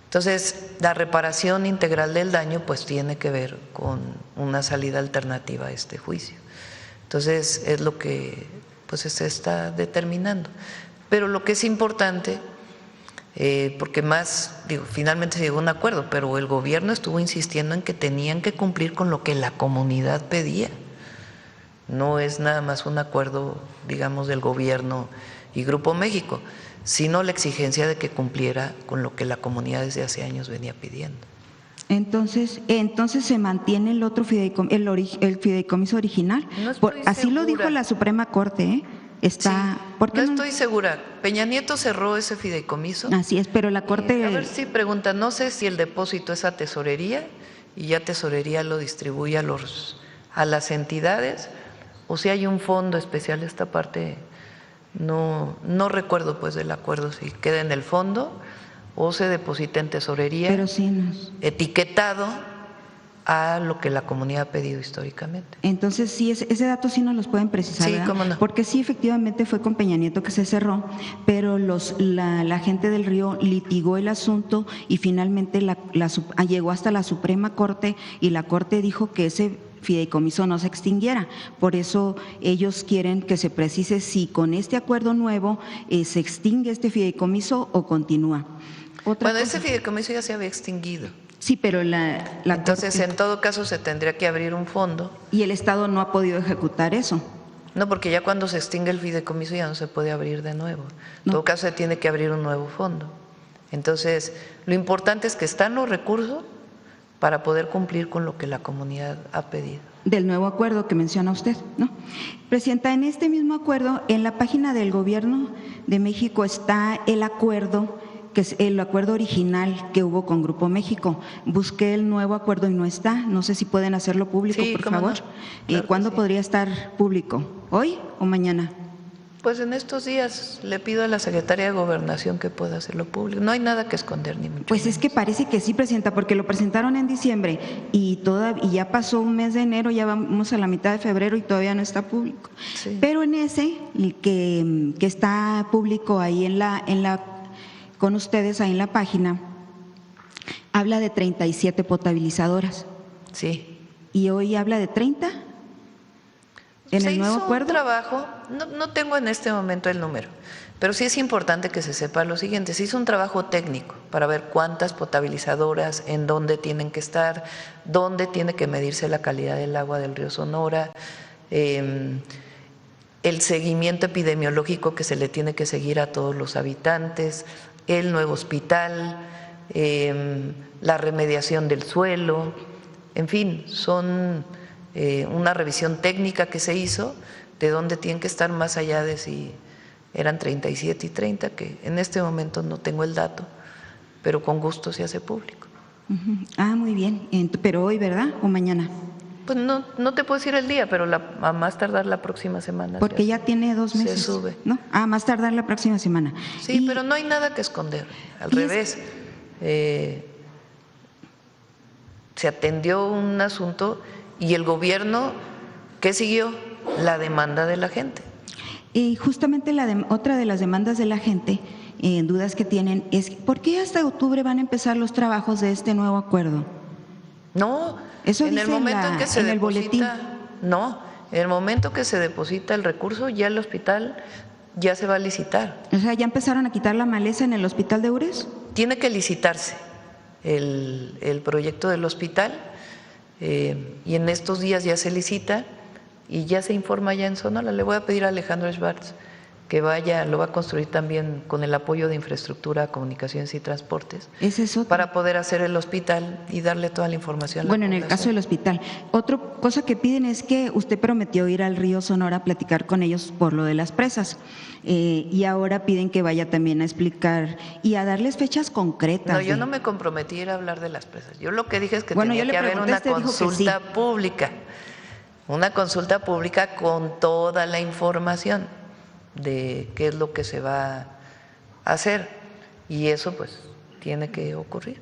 Entonces, la reparación integral del daño pues tiene que ver con una salida alternativa a este juicio. Entonces, es lo que pues se está determinando. Pero lo que es importante, porque finalmente se llegó a un acuerdo, pero el gobierno estuvo insistiendo en que tenían que cumplir con lo que la comunidad pedía. No es nada más un acuerdo, digamos, del gobierno y Grupo México, sino la exigencia de que cumpliera con lo que la comunidad desde hace años venía pidiendo. Entonces se mantiene el otro el fideicomiso original. No estoy así segura. lo dijo la Suprema Corte, ¿eh? Está. Sí, ¿por qué no estoy segura. Peña Nieto cerró ese fideicomiso. Así es, pero la Corte. A ver si pregunta, no sé si el depósito es a tesorería y ya tesorería lo distribuye a las entidades, o si hay un fondo especial. Esta parte no recuerdo pues del acuerdo, si queda en el fondo o se deposita en tesorería, Pero sí etiquetado a lo que la comunidad ha pedido históricamente. Entonces, sí, ese dato sí nos los pueden precisar, Sí, ¿verdad? cómo no. Porque sí, efectivamente fue con Peña Nieto que se cerró, pero la gente del Río litigó el asunto y finalmente llegó hasta la Suprema Corte y la Corte dijo que ese fideicomiso no se extinguiera. Por eso ellos quieren que se precise si con este acuerdo nuevo se extingue este fideicomiso o continúa. Ese fideicomiso ya se había extinguido. Sí, pero entonces en todo caso se tendría que abrir un fondo. Y el Estado no ha podido ejecutar eso. No, porque ya cuando se extingue el fideicomiso ya no se puede abrir de nuevo. En todo caso se tiene que abrir un nuevo fondo. Entonces, lo importante es que están los recursos para poder cumplir con lo que la comunidad ha pedido. Del nuevo acuerdo que menciona usted, ¿no? Presidenta, en este mismo acuerdo, en la página del Gobierno de México está el acuerdo, que es el acuerdo original que hubo con Grupo México. Busqué el nuevo acuerdo y no está. No sé si pueden hacerlo público, Sí, por cómo favor. no. Claro ¿Cuándo que sí. podría estar público? ¿Hoy o mañana? Pues en estos días le pido a la Secretaría de Gobernación que pueda hacerlo público. No hay nada que esconder, ni mucho Pues es menos. que parece que sí, Presidenta, porque lo presentaron en diciembre y ya pasó un mes de enero, ya vamos a la mitad de febrero y todavía no está público. Sí. Pero en ese, que está público ahí con ustedes, ahí en la página, habla de 37 potabilizadoras Sí. y hoy habla de 30 en Se el nuevo hizo acuerdo. un trabajo, no tengo en este momento el número, pero sí es importante que se sepa lo siguiente: se hizo un trabajo técnico para ver cuántas potabilizadoras, en dónde tienen que estar, dónde tiene que medirse la calidad del agua del río Sonora, el seguimiento epidemiológico que se le tiene que seguir a todos los habitantes, el nuevo hospital, la remediación del suelo, en fin, son una revisión técnica que se hizo de dónde tienen que estar, más allá de si eran 37 y 30, que en este momento no tengo el dato, pero con gusto se hace público. Ujú. Ah, muy bien. Pero hoy, ¿verdad? ¿O mañana? Pues no te puedo decir el día, pero a más tardar la próxima semana. Porque ya tiene 2 se meses. sube. ¿No? Ah, más tardar la próxima semana. Sí, pero no hay nada que esconder, al revés. Se atendió un asunto y el gobierno, ¿qué siguió? La demanda de la gente. Y justamente otra de las demandas de la gente, dudas que tienen, es ¿por qué hasta octubre van a empezar los trabajos de este nuevo acuerdo? No, Eso en el dice momento en que se en el boletín. deposita, no, en el momento que se deposita el recurso, ya el hospital ya se va a licitar. O sea, ¿ya empezaron a quitar la maleza en el hospital de Ures? Tiene que licitarse el proyecto del hospital y en estos días ya se licita y ya se informa ya en Sonora. Le voy a pedir a Alejandro Schwartz que vaya, lo va a construir también con el apoyo de infraestructura, comunicaciones y transportes, Ese es otro. para poder hacer el hospital y darle toda la información a la Bueno, en el población. caso del hospital. Otra cosa que piden es que usted prometió ir al río Sonora a platicar con ellos por lo de las presas y ahora piden que vaya también a explicar y a darles fechas concretas. No, yo no me comprometí a ir a hablar de las presas. Yo lo que dije es que Bueno, tenía yo le que haber pregunté, una usted dijo que consulta pública, una consulta pública con toda la información de qué es lo que se va a hacer y eso pues tiene que ocurrir.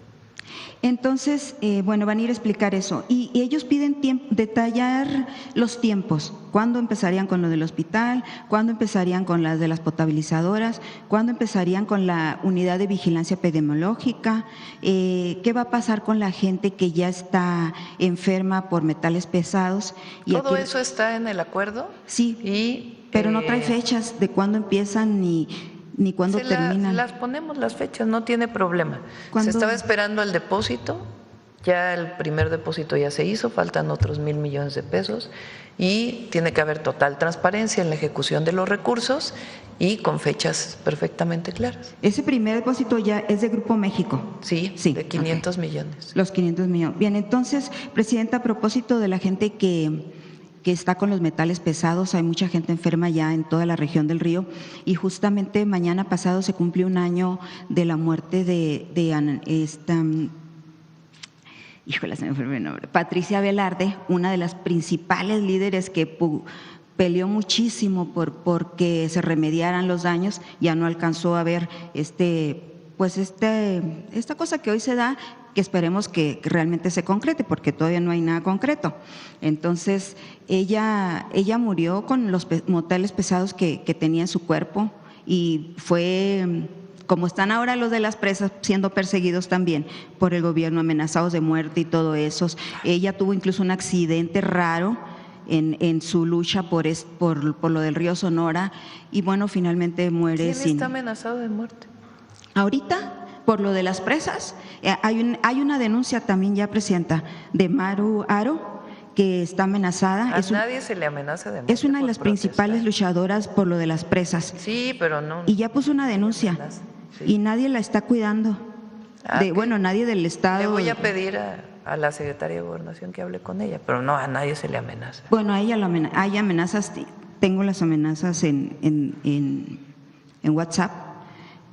Entonces, bueno, van a ir a explicar eso. Y ellos piden detallar los tiempos. ¿Cuándo empezarían con lo del hospital? ¿Cuándo empezarían con las de las potabilizadoras? ¿Cuándo empezarían con la unidad de vigilancia epidemiológica? ¿Qué va a pasar con la gente que ya está enferma por metales pesados? Y Todo aquí- eso está en el acuerdo. Sí, pero no trae fechas de cuándo empiezan ni cuándo terminan. Las ponemos las fechas, no tiene problema. ¿Cuándo? Se estaba esperando el depósito, ya el primer depósito ya se hizo, faltan otros 1,000 millones de pesos y tiene que haber total transparencia en la ejecución de los recursos y con fechas perfectamente claras. Ese primer depósito ya es de Grupo México. Sí, Sí, de 500 millones. Los 500 millones. Bien, entonces, Presidenta, a propósito de la gente que está con los metales pesados, hay mucha gente enferma ya en toda la región del río y justamente mañana pasado se cumplió un año de la muerte de híjole, se me fue el nombre, Patricia Velarde, una de las principales líderes que peleó muchísimo porque se remediaran los daños, ya no alcanzó a ver esta cosa que hoy se da, que esperemos que realmente se concrete, porque todavía no hay nada concreto. Entonces, ella murió con los metales pesados que tenía en su cuerpo y fue, como están ahora los de las presas siendo perseguidos también por el gobierno, amenazados de muerte y todo eso. Ella tuvo incluso un accidente raro en su lucha por lo del río Sonora y bueno, finalmente muere ¿Quién está amenazado de muerte? Ahorita, por lo de las presas, hay una denuncia también ya, Presidenta, de Maru Aro, que está amenazada. A nadie se le amenaza de muerte. Es una de por las principales protestar. luchadoras por lo de las presas. Sí, pero no. Y ya puso una denuncia Sí. y nadie la está cuidando. Bueno, nadie del Estado. Le voy a pedir a la Secretaría de Gobernación que hable con ella, pero no, a nadie se le amenaza. Bueno, a ella hay amenazas, tengo las amenazas en WhatsApp,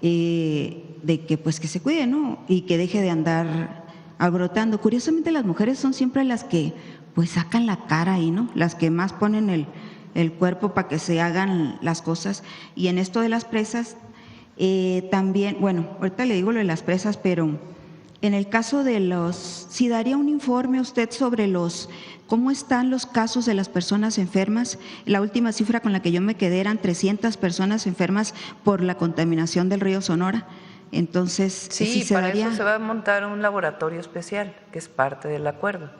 de que pues que se cuide, ¿no? Y que deje de andar alborotando. Curiosamente las mujeres son siempre las que pues sacan la cara ahí, ¿no? Las que más ponen el el cuerpo para que se hagan las cosas. Y en esto de las presas, también, bueno, ahorita le digo lo de las presas, pero en el caso de si daría un informe usted sobre cómo están los casos de las personas enfermas. La última cifra con la que yo me quedé eran 300 personas enfermas por la contaminación del río Sonora. Entonces, sí, para eso se va a montar un laboratorio especial, que es parte del acuerdo.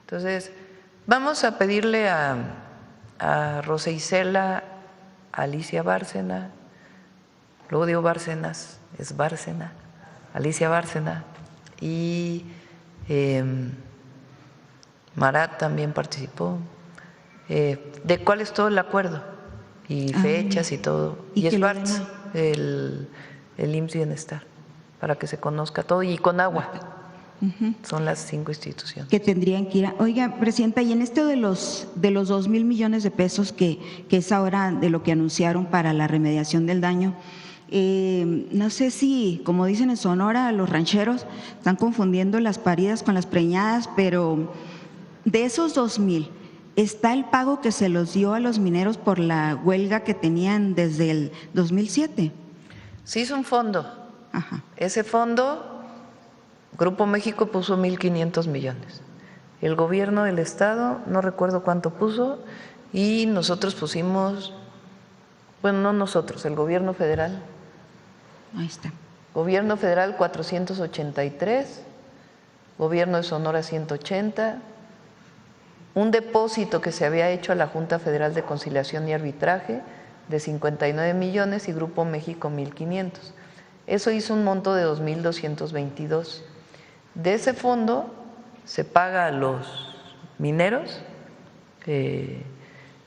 Entonces, vamos a pedirle a Rosa Isela, Alicia Bárcena, luego digo Bárcenas, es Bárcena, Alicia Bárcena, y Marat también participó, de cuál es todo el acuerdo, y fechas y todo, y Schwartz, el IMSS Bienestar, para que se conozca todo, y con agua. Son las 5 instituciones. Que tendrían que ir Oiga, Presidenta, y en esto de los 2,000 millones de pesos que es ahora de lo que anunciaron para la remediación del daño, no sé si, como dicen en Sonora, los rancheros están confundiendo las paridas con las preñadas, pero de esos 2,000, ¿está el pago que se los dio a los mineros por la huelga que tenían desde el 2007? Se hizo un fondo. Ajá. Ese fondo, Grupo México puso 1,500 millones. El gobierno del estado, no recuerdo cuánto puso, y nosotros pusimos, bueno, no nosotros, el gobierno federal. Ahí está. Gobierno federal 483, gobierno de Sonora 180, un depósito que se había hecho a la Junta Federal de Conciliación y Arbitraje de 59 millones y Grupo México 1,500. Eso hizo un monto de 2,222. De ese fondo se paga a los mineros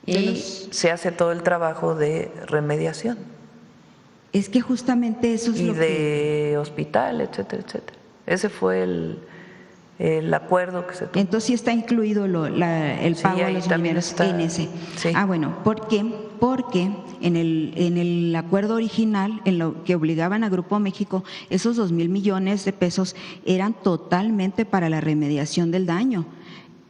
y se hace todo el trabajo de remediación. Es que justamente eso es y lo de hospital, etcétera, etcétera. Ese fue el acuerdo que se tomó. Entonces sí está incluido el pago a los mineros en ese. Sí. Bueno, ¿por qué? Porque en el acuerdo original, en lo que obligaban a Grupo México, esos 2,000 millones de pesos eran totalmente para la remediación del daño.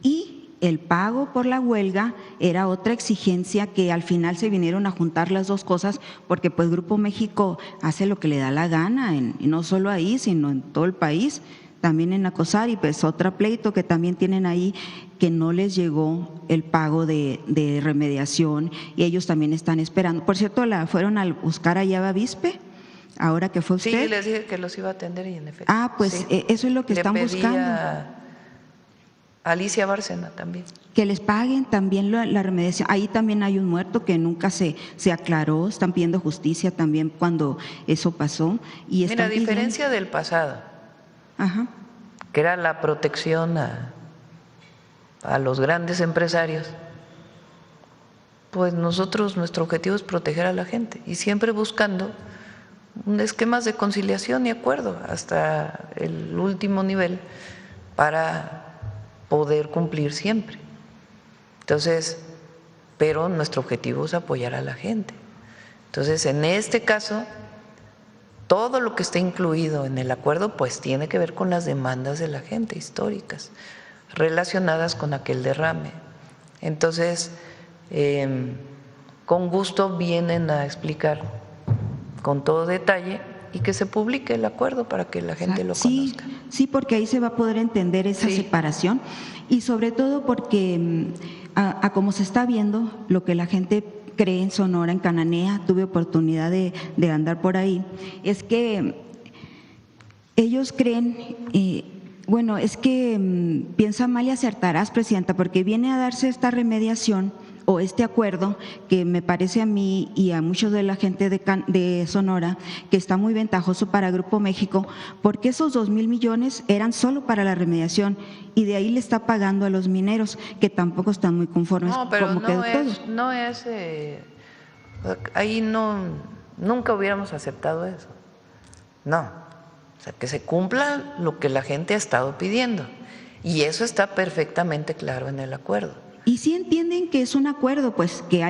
Y el pago por la huelga era otra exigencia que al final se vinieron a juntar las dos cosas, porque pues Grupo México hace lo que le da la gana, y no solo ahí, sino en todo el país, también en Acosar, y pues otro pleito que también tienen ahí, que no les llegó el pago de remediación, y ellos también están esperando. Por cierto, fueron a buscar allá a Bavispe, ahora que fue usted. Sí, les dije que los iba a atender y en efecto. Pues sí. Eso es lo que están buscando. A Alicia Bárcena también. Que les paguen también la remediación. Ahí también hay un muerto que nunca se aclaró, están pidiendo justicia también cuando eso pasó. Y mira, a diferencia del pasado, ajá, que era la protección a los grandes empresarios, pues nuestro objetivo es proteger a la gente y siempre buscando esquemas de conciliación y acuerdo hasta el último nivel para poder cumplir siempre. Entonces, pero nuestro objetivo es apoyar a la gente. Entonces, en este caso, todo lo que está incluido en el acuerdo pues tiene que ver con las demandas de la gente históricas relacionadas con aquel derrame. Entonces, con gusto vienen a explicar con todo detalle y que se publique el acuerdo para que la gente lo conozca. Sí, porque ahí se va a poder entender esa separación, y sobre todo porque a como se está viendo lo que la gente cree en Sonora, en Cananea, tuve oportunidad de andar por ahí, es que ellos creen, bueno, es que piensa mal y acertarás, Presidenta, porque viene a darse esta remediación o este acuerdo que me parece a mí y a muchos de la gente de Sonora que está muy ventajoso para Grupo México, porque esos 2,000 millones eran solo para la remediación y de ahí le está pagando a los mineros, que tampoco están muy conformes. No, pero como no es ahí nunca hubiéramos aceptado eso. No, o sea, que se cumpla lo que la gente ha estado pidiendo, y eso está perfectamente claro en el acuerdo. Y sí entienden que es un acuerdo, pues que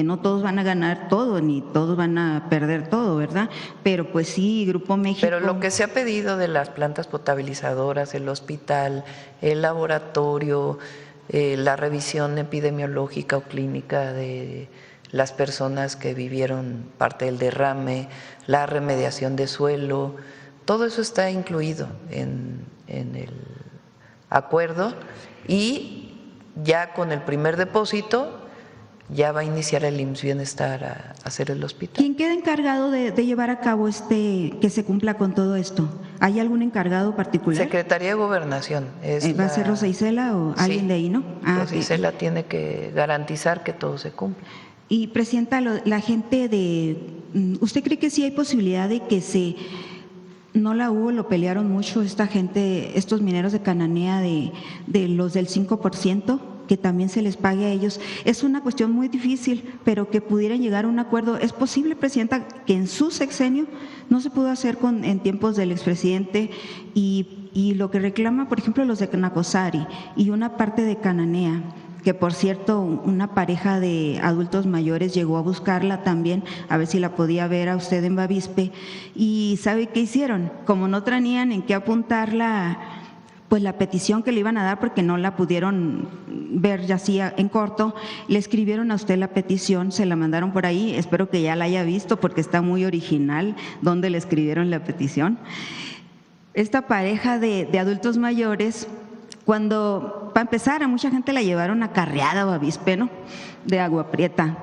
no todos van a ganar todo, ni todos van a perder todo, ¿verdad? Pero pues sí, Grupo México… Pero lo que se ha pedido de las plantas potabilizadoras, el hospital, el laboratorio, la revisión epidemiológica o clínica de las personas que vivieron parte del derrame, la remediación de suelo, todo eso está incluido en el acuerdo y ya con el primer depósito ya va a iniciar el IMSS Bienestar a hacer el hospital. ¿Quién queda encargado de llevar a cabo que se cumpla con todo esto? ¿Hay algún encargado particular? Secretaría de Gobernación. ¿Va a ser Rosa Isela o alguien de ahí, no? Rosa Isela tiene que garantizar que todo se cumpla. Y, Presidenta, la gente ¿usted cree que sí hay posibilidad de que no la hubo, lo pelearon mucho esta gente, estos mineros de Cananea, de los del 5%, que también se les pague a ellos? Es una cuestión muy difícil, pero que pudieran llegar a un acuerdo. ¿Es posible, Presidenta, que en su sexenio no se pudo hacer en tiempos del expresidente y lo que reclama, por ejemplo, los de Nacosari y una parte de Cananea? Que por cierto, una pareja de adultos mayores llegó a buscarla también, a ver si la podía ver a usted en Bavispe, y ¿sabe qué hicieron? Como no tenían en qué apuntar la petición que le iban a dar, porque no la pudieron ver ya así en corto, le escribieron a usted la petición, se la mandaron por ahí, espero que ya la haya visto porque está muy original donde le escribieron la petición. Esta pareja de adultos mayores, para empezar, a mucha gente la llevaron acarreada a Bavispe, ¿no? De Agua Prieta.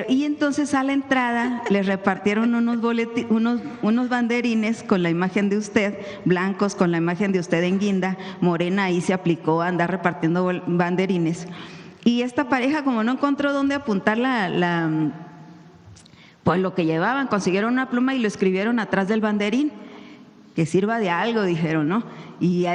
Y entonces a la entrada les repartieron unos banderines con la imagen de usted, blancos con la imagen de usted en guinda, morena ahí se aplicó a andar repartiendo banderines. Y esta pareja, como no encontró dónde apuntar pues lo que llevaban, consiguieron una pluma y lo escribieron atrás del banderín, que sirva de algo, dijeron, ¿no? Y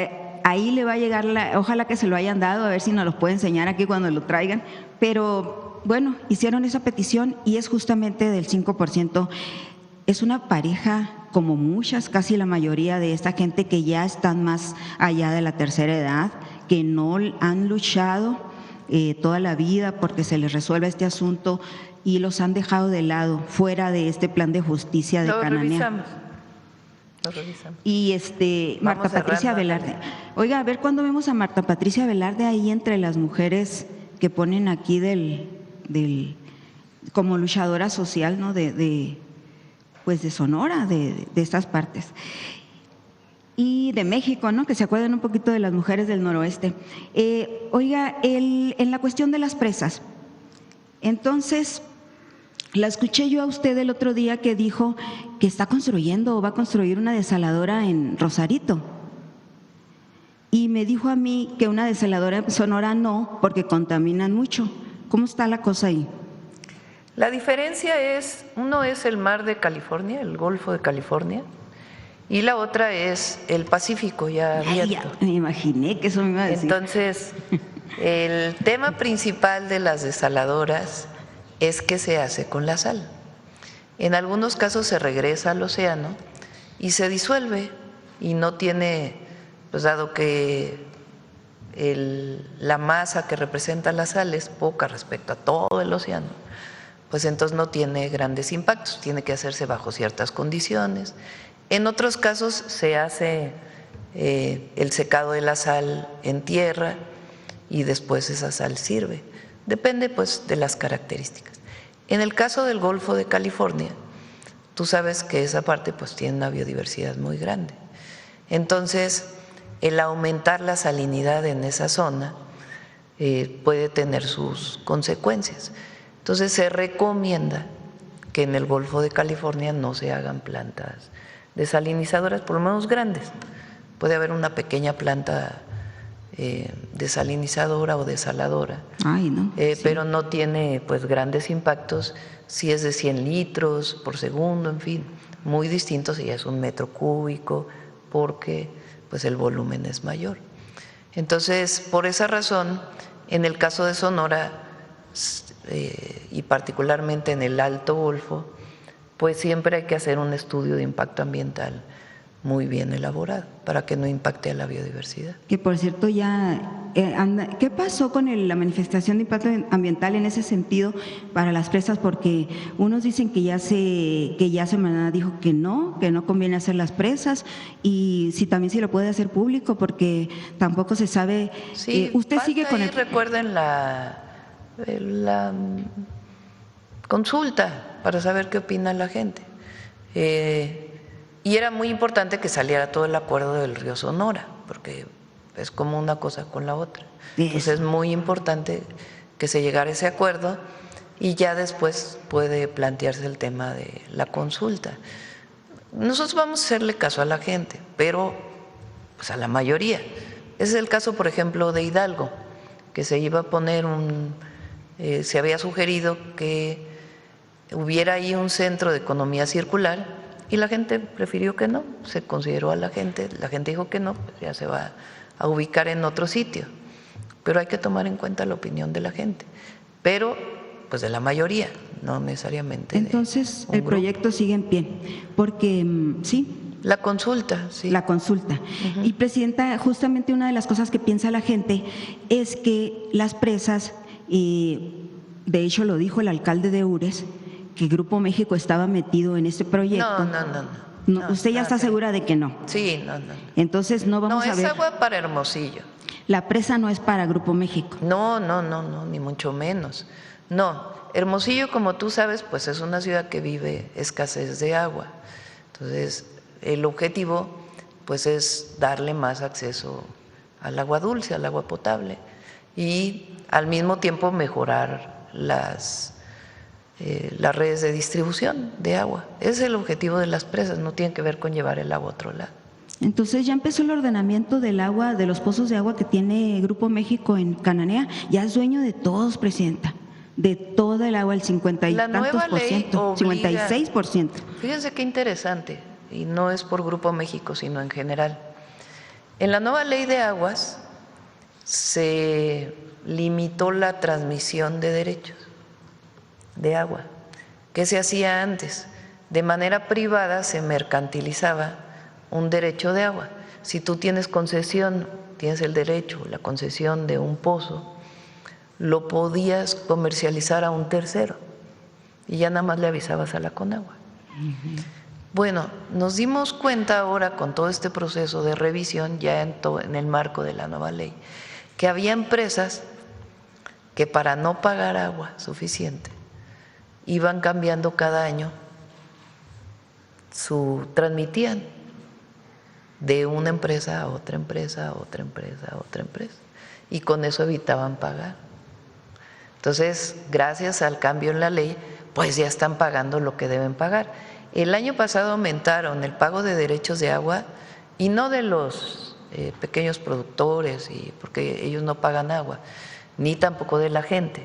ahí le va a llegar, ojalá que se lo hayan dado, a ver si nos lo puede enseñar aquí cuando lo traigan, pero bueno, hicieron esa petición y es justamente del 5%. Es una pareja, como muchas, casi la mayoría de esta gente que ya están más allá de la tercera edad, que no han luchado toda la vida porque se les resuelva este asunto y los han dejado de lado, fuera de este plan de justicia de Cananea. Lo revisamos. Y Marta Patricia Velarde. Oiga, a ver cuándo vemos a Marta Patricia Velarde ahí entre las mujeres que ponen aquí como luchadora social, ¿no? Pues de Sonora, de estas partes. Y de México, ¿no? Que se acuerden un poquito de las mujeres del noroeste. Oiga, en la cuestión de las presas, entonces, la escuché yo a usted el otro día que dijo que está construyendo o va a construir una desaladora en Rosarito. Y me dijo a mí que una desaladora en Sonora no, porque contaminan mucho. ¿Cómo está la cosa ahí? La diferencia es, uno es el mar de California, el Golfo de California, y la otra es el Pacífico ya abierto. Me imaginé que eso me iba a decir. Entonces, el tema principal de las desaladoras es qué se hace con la sal. En algunos casos se regresa al océano y se disuelve y no tiene, pues dado que la masa que representa la sal es poca respecto a todo el océano, pues entonces no tiene grandes impactos, tiene que hacerse bajo ciertas condiciones. En otros casos se hace el secado de la sal en tierra y después esa sal sirve. Depende pues de las características. En el caso del Golfo de California, tú sabes que esa parte pues tiene una biodiversidad muy grande. Entonces, el aumentar la salinidad en esa zona puede tener sus consecuencias. Entonces, se recomienda que en el Golfo de California no se hagan plantas desalinizadoras, por lo menos grandes. Puede haber una pequeña planta desalinizadora o desaladora, pero no tiene pues grandes impactos si es de 100 litros por segundo, en fin, muy distinto si es 1 metro cúbico, porque pues el volumen es mayor. Entonces, por esa razón, en el caso de Sonora y particularmente en el Alto Golfo, pues siempre hay que hacer un estudio de impacto ambiental muy bien elaborado para que no impacte a la biodiversidad. Que por cierto ¿qué pasó con la manifestación de impacto ambiental en ese sentido para las presas? Porque unos dicen que ya Semana dijo que no conviene hacer las presas, y si también se lo puede hacer público, porque tampoco se sabe. Sí, usted sigue con recuerden la consulta para saber qué opina la gente. Y era muy importante que saliera todo el acuerdo del río Sonora, porque es como una cosa con la otra. Entonces es muy importante que se llegara a ese acuerdo, y ya después puede plantearse el tema de la consulta. Nosotros vamos a hacerle caso a la gente, pero pues a la mayoría. Ese es el caso, por ejemplo, de Hidalgo, que se iba a poner se había sugerido que hubiera ahí un centro de economía circular, y la gente prefirió que no, se consideró a la gente dijo que no, pues ya se va a ubicar en otro sitio. Pero hay que tomar en cuenta la opinión de la gente, pero pues de la mayoría, no necesariamente. Entonces el proyecto sigue en pie, porque sí. La consulta, sí. La consulta. Y Presidenta, justamente una de las cosas que piensa la gente es que las presas, de hecho lo dijo el alcalde de Ures, que Grupo México estaba metido en este proyecto. No, ¿usted ya está segura de que no? Sí, no. Entonces no vamos a ver. No, es agua para Hermosillo. La presa no es para Grupo México. No, ni mucho menos. No, Hermosillo, como tú sabes, pues es una ciudad que vive escasez de agua. Entonces, el objetivo pues es darle más acceso al agua dulce, al agua potable, y al mismo tiempo mejorar las redes de distribución de agua. Ese es el objetivo de las presas, no tiene que ver con llevar el agua a otro lado. Entonces ya empezó el ordenamiento del agua, de los pozos de agua que tiene Grupo México en Cananea. Ya es dueño de todos, Presidenta, de toda el agua, el 50 y tantos por ciento, 56%. Fíjense qué interesante, y no es por Grupo México, sino en general. En la nueva ley de aguas se limitó la transmisión de derechos de agua. ¿Qué se hacía antes? De manera privada se mercantilizaba un derecho de agua. Si tú tienes concesión, tienes el derecho, la concesión de un pozo, lo podías comercializar a un tercero y ya nada más le avisabas a la Conagua. Bueno, nos dimos cuenta ahora con todo este proceso de revisión, ya en el marco de la nueva ley, que había empresas que para no pagar agua suficiente iban cambiando cada año, transmitían de una empresa a otra empresa, a otra empresa, a otra empresa, y con eso evitaban pagar. Entonces, gracias al cambio en la ley, pues ya están pagando lo que deben pagar. El año pasado aumentaron el pago de derechos de agua, y no de los pequeños productores, porque ellos no pagan agua, ni tampoco de la gente,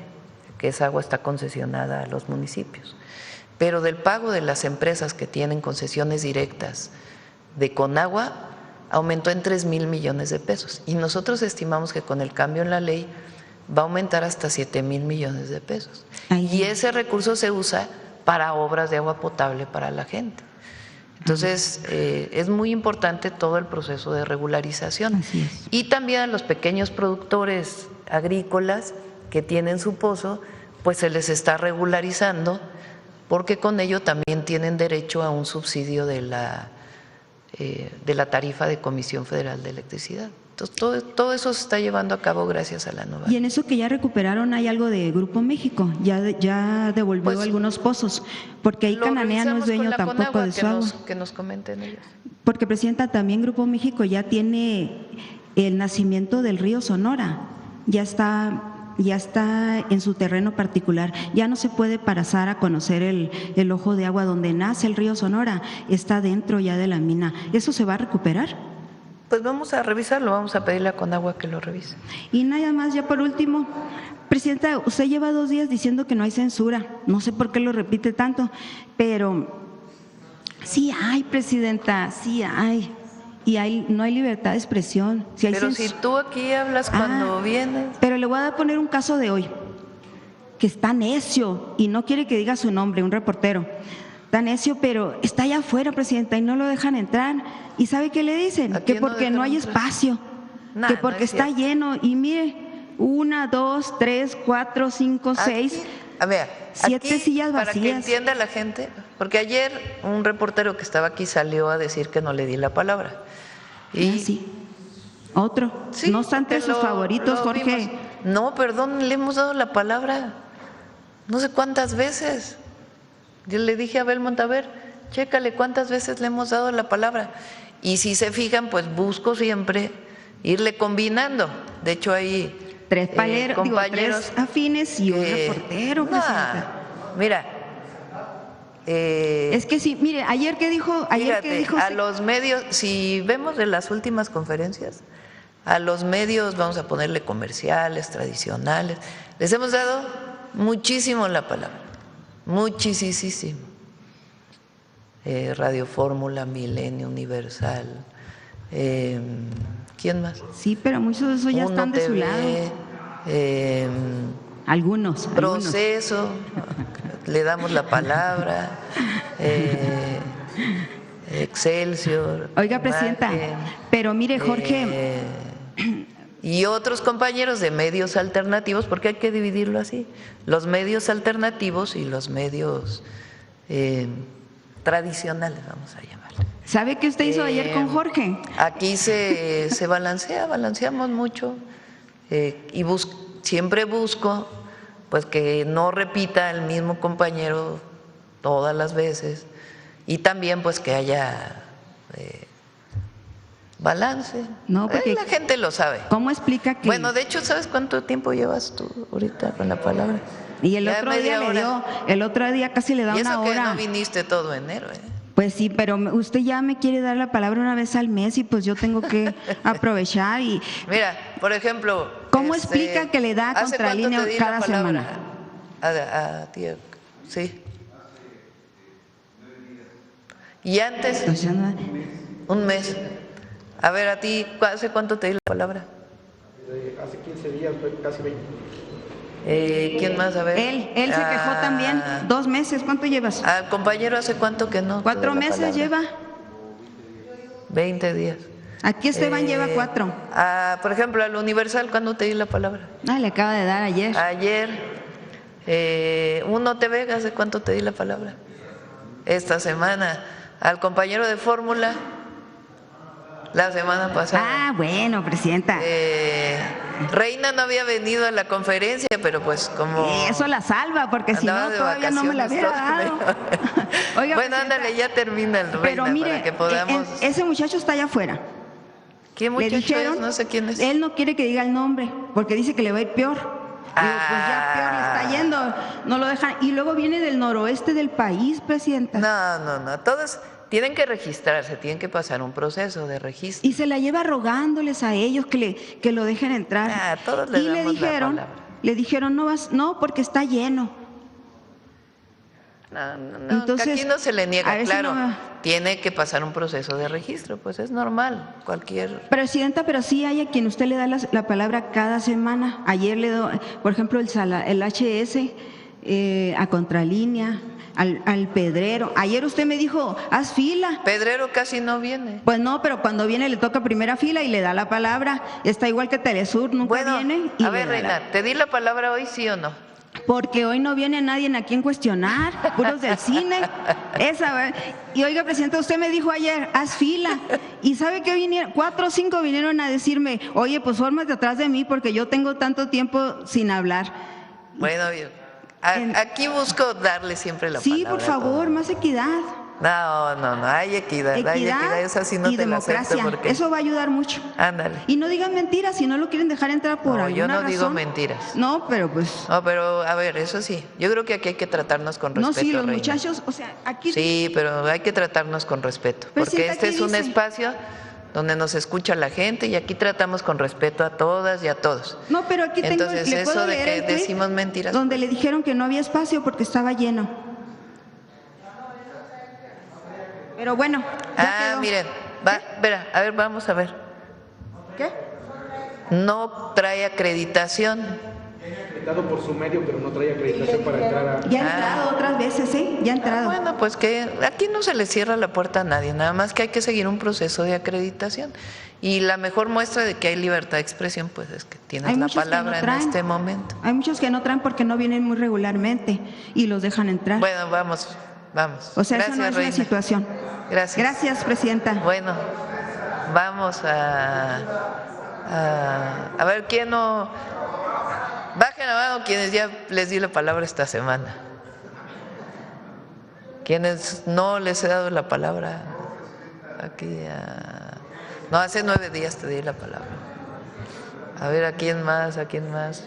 que esa agua está concesionada a los municipios, pero del pago de las empresas que tienen concesiones directas de Conagua aumentó en 3,000 millones de pesos, y nosotros estimamos que con el cambio en la ley va a aumentar hasta 7,000 millones de pesos. Y ese recurso se usa para obras de agua potable para la gente. Entonces, es muy importante todo el proceso de regularización. Y también a los pequeños productores agrícolas que tienen su pozo, pues se les está regularizando, porque con ello también tienen derecho a un subsidio de la tarifa de Comisión Federal de Electricidad. Entonces, todo eso se está llevando a cabo gracias a la nueva ley. Y en eso que ya recuperaron, ¿hay algo de Grupo México? Ya devolvió pues, algunos pozos, porque ahí Cananea no es dueño tampoco de su agua. Que nos comenten ellos. Porque, Presidenta, también Grupo México ya tiene el nacimiento del río Sonora, ya está en su terreno particular, ya no se puede pasar a conocer el ojo de agua donde nace el río Sonora, está dentro ya de la mina. ¿Eso se va a recuperar? Pues vamos a revisarlo, vamos a pedirle a Conagua que lo revise. Y nada más, ya por último, Presidenta, usted lleva 2 días diciendo que no hay censura, no sé por qué lo repite tanto, pero sí hay, Presidenta, sí hay. Y no hay libertad de expresión. Pero si tú aquí hablas cuando vienes. Pero le voy a poner un caso de hoy, que está necio y no quiere que diga su nombre, un reportero. tan necio, pero está allá afuera, presidenta, y no lo dejan entrar. ¿Y sabe qué le dicen? ¿A Que quién no porque no hay dejaron entrar? espacio, Nah, que no porque es está cierto. lleno. Y mire, 1, 2, 3, 4, 5, 6. Aquí, a ver, 7 aquí, sillas para que vacías. entienda la gente, porque ayer un reportero que estaba aquí salió a decir que no le di la palabra. Y Sí. Otro. sí, no está entre porque sus favoritos, lo Jorge. vimos. No, perdón, le hemos dado la palabra no sé cuántas veces. Yo le dije a Abel Montaver, chécale cuántas veces le hemos dado la palabra. Y si se fijan, pues busco siempre irle combinando. De hecho, hay 3 paleros, compañeros 3 afines y un que- reportero, Nah, presidenta. mira, Es que sí, mire, ayer que dijo, fíjate, a los medios, si vemos de las últimas conferencias, a los medios vamos a ponerle comerciales, tradicionales, les hemos dado muchísimo la palabra, muchísimo. Radio Fórmula, Milenio, Universal, ¿quién más? Sí, pero muchos de esos ya Uno están de su TV, lado. Algunos. Proceso, le damos la palabra, Excelsior. Oiga, presidenta, Imagen, pero mire, Jorge, y otros compañeros de medios alternativos, porque hay que dividirlo así, los medios alternativos y los medios tradicionales, vamos a llamarlo. ¿sabe qué usted hizo ayer con Jorge? Aquí se balanceamos mucho y siempre busco pues que no repita el mismo compañero todas las veces y también pues que haya balance. No, porque- La gente lo sabe. ¿Cómo explica que? Bueno, de hecho, ¿sabes cuánto tiempo llevas tú ahorita con la palabra? y el ya otro día media le hora. dio, el otro día casi le da Y eso una que hora. no viniste todo enero, Pues sí, pero usted ya me quiere dar la palabra una vez al mes y pues yo tengo que aprovechar y Mira, por ejemplo… ¿Cómo explica que le da ¿hace contralínea cuánto te di la cada palabra? semana? A ti, sí. ¿Y antes? o sea, no- Un mes. A ver, a ti, ¿hace cuánto te di la palabra? Hace 15 días, casi 20. ¿Quién más? A ver. él se quejó también. 2 meses, ¿cuánto llevas? Al compañero, ¿hace cuánto que no? te 4 doy la meses palabra? lleva. 20 días. Aquí Esteban lleva 4. Por ejemplo, al Universal, ¿cuándo te di la palabra? Ah, le acaba de dar ayer. Ayer. Uno TV, ¿hace cuánto te di la palabra? Esta semana. Al compañero de Fórmula, la semana pasada. Ah, bueno, presidenta. Reina no había venido a la conferencia, pero pues como… Eso la salva, porque si andaba no, de todavía no me la hubiera vacaciones dado. todo. Oiga, bueno, presidenta, ándale, ya termina el Reina pero mire, para que podamos… ese muchacho está allá afuera. ¿Qué Le muchacho dijeron, es? No sé quién es. Él no quiere que diga el nombre, porque dice que le va a ir peor. Digo, pues ya peor le está yendo, no lo dejan. Y luego viene del noroeste del país, presidenta. No, todos tienen que registrarse, tienen que pasar un proceso de registro. Y se la lleva rogándoles a ellos que lo dejen entrar. A todos les y le damos la dijeron, palabra. no, porque está lleno. No, Entonces, que aquí no se le a niega, ver si claro, no- tiene que pasar un proceso de registro, pues es normal, cualquier… Presidenta, pero sí hay a quien usted le da la palabra cada semana. Ayer le doy, por ejemplo, el HS, a Contralínea, al Pedrero. Ayer usted me dijo, haz fila. Pedrero casi no viene. Pues no, pero cuando viene le toca primera fila y le da la palabra. Está igual que Telesur, nunca Bueno, viene. Y a le ver, da la- Reina, ¿te di la palabra hoy, sí o no? Porque hoy no viene nadie a quien cuestionar, puros del cine. Y oiga, presidenta, usted me dijo ayer, haz fila. Y sabe que vinieron, 4 o 5 vinieron a decirme, oye, pues fórmate atrás de mí porque yo tengo tanto tiempo sin hablar. Bueno, bien. Aquí busco darle siempre la Sí, palabra. por a favor, todos. más equidad. No, hay equidad, esa sí no y te la democracia. acepto porque… Eso va a ayudar mucho. Ándale. Y no digan mentiras si no lo quieren dejar entrar por No, alguna yo no razón. digo mentiras. No, pero pues… No, pero a ver, eso sí, yo creo que aquí hay que tratarnos con respeto, No, sí, los Reina. muchachos, o sea, aquí… Sí, pero hay que tratarnos con respeto, porque Presidenta, este ¿qué es un dice? espacio donde nos escucha la gente y aquí tratamos con respeto a todas y a todos. No, pero aquí tengo, Entonces, le eso puedo de leer que el tuit decimos mentiras, donde le dijeron que no había espacio porque estaba lleno. Pero bueno, ya quedó. miren, espera, a ver, vamos a ver. ¿Qué? No trae acreditación. Acreditado por su medio, pero no trae acreditación para entrar a... Ya ha entrado otras veces, ¿eh? Ya ha entrado. Bueno, pues que aquí no se le cierra la puerta a nadie, nada más que hay que seguir un proceso de acreditación. Y la mejor muestra de que hay libertad de expresión, pues es que tienes Hay la muchos que palabra no en traen. este momento. Hay muchos que no traen porque no vienen muy regularmente y los dejan entrar. Bueno, vamos. O sea, Gracias, eso no es Reina. la situación. Gracias. Gracias, presidenta. Bueno, vamos a ver quién no. Bajen la mano quienes ya les di la palabra esta semana. Quienes no les he dado la palabra aquí. No, hace 9 días te di la palabra. A ver, ¿a quién más? ¿A quién más?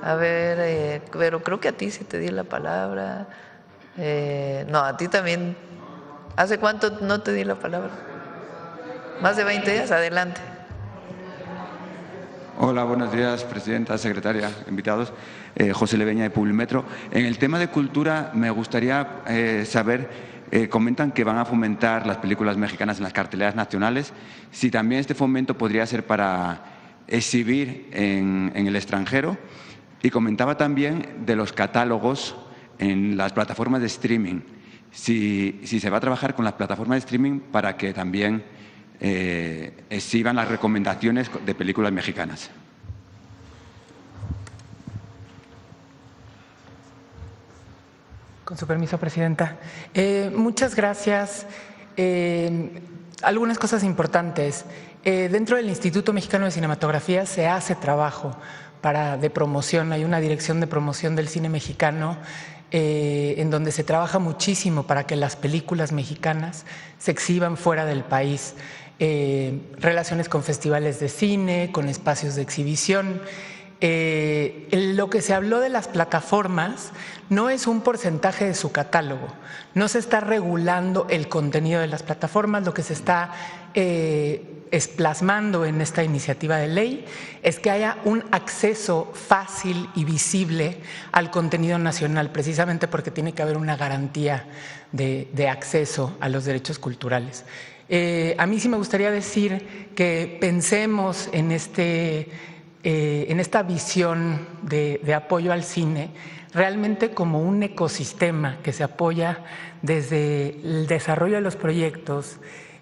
A ver, pero creo que a ti sí te di la palabra. No, a ti también. ¿Hace cuánto no te di la palabra? ¿Más de 20 días? Adelante. Hola, buenos días, presidenta, secretaria, invitados. José Leveña de Publimetro. En el tema de cultura me gustaría saber, comentan que van a fomentar las películas mexicanas en las carteleras nacionales. Si también este fomento podría ser para exhibir en el extranjero. Y comentaba también de los catálogos en las plataformas de streaming. Si se va a trabajar con las plataformas de streaming para que también exhiban las recomendaciones de películas mexicanas. Con su permiso, presidenta. Muchas gracias. Algunas cosas importantes. Dentro del Instituto Mexicano de Cinematografía se hace trabajo de promoción. Hay una dirección de promoción del cine mexicano en donde se trabaja muchísimo para que las películas mexicanas se exhiban fuera del país. Relaciones con festivales de cine, con espacios de exhibición. Lo que se habló de las plataformas no es un porcentaje de su catálogo, no se está regulando el contenido de las plataformas, lo que se está plasmando en esta iniciativa de ley es que haya un acceso fácil y visible al contenido nacional, precisamente porque tiene que haber una garantía de acceso a los derechos culturales. A mí sí me gustaría decir que pensemos en esta visión de apoyo al cine realmente como un ecosistema que se apoya desde el desarrollo de los proyectos,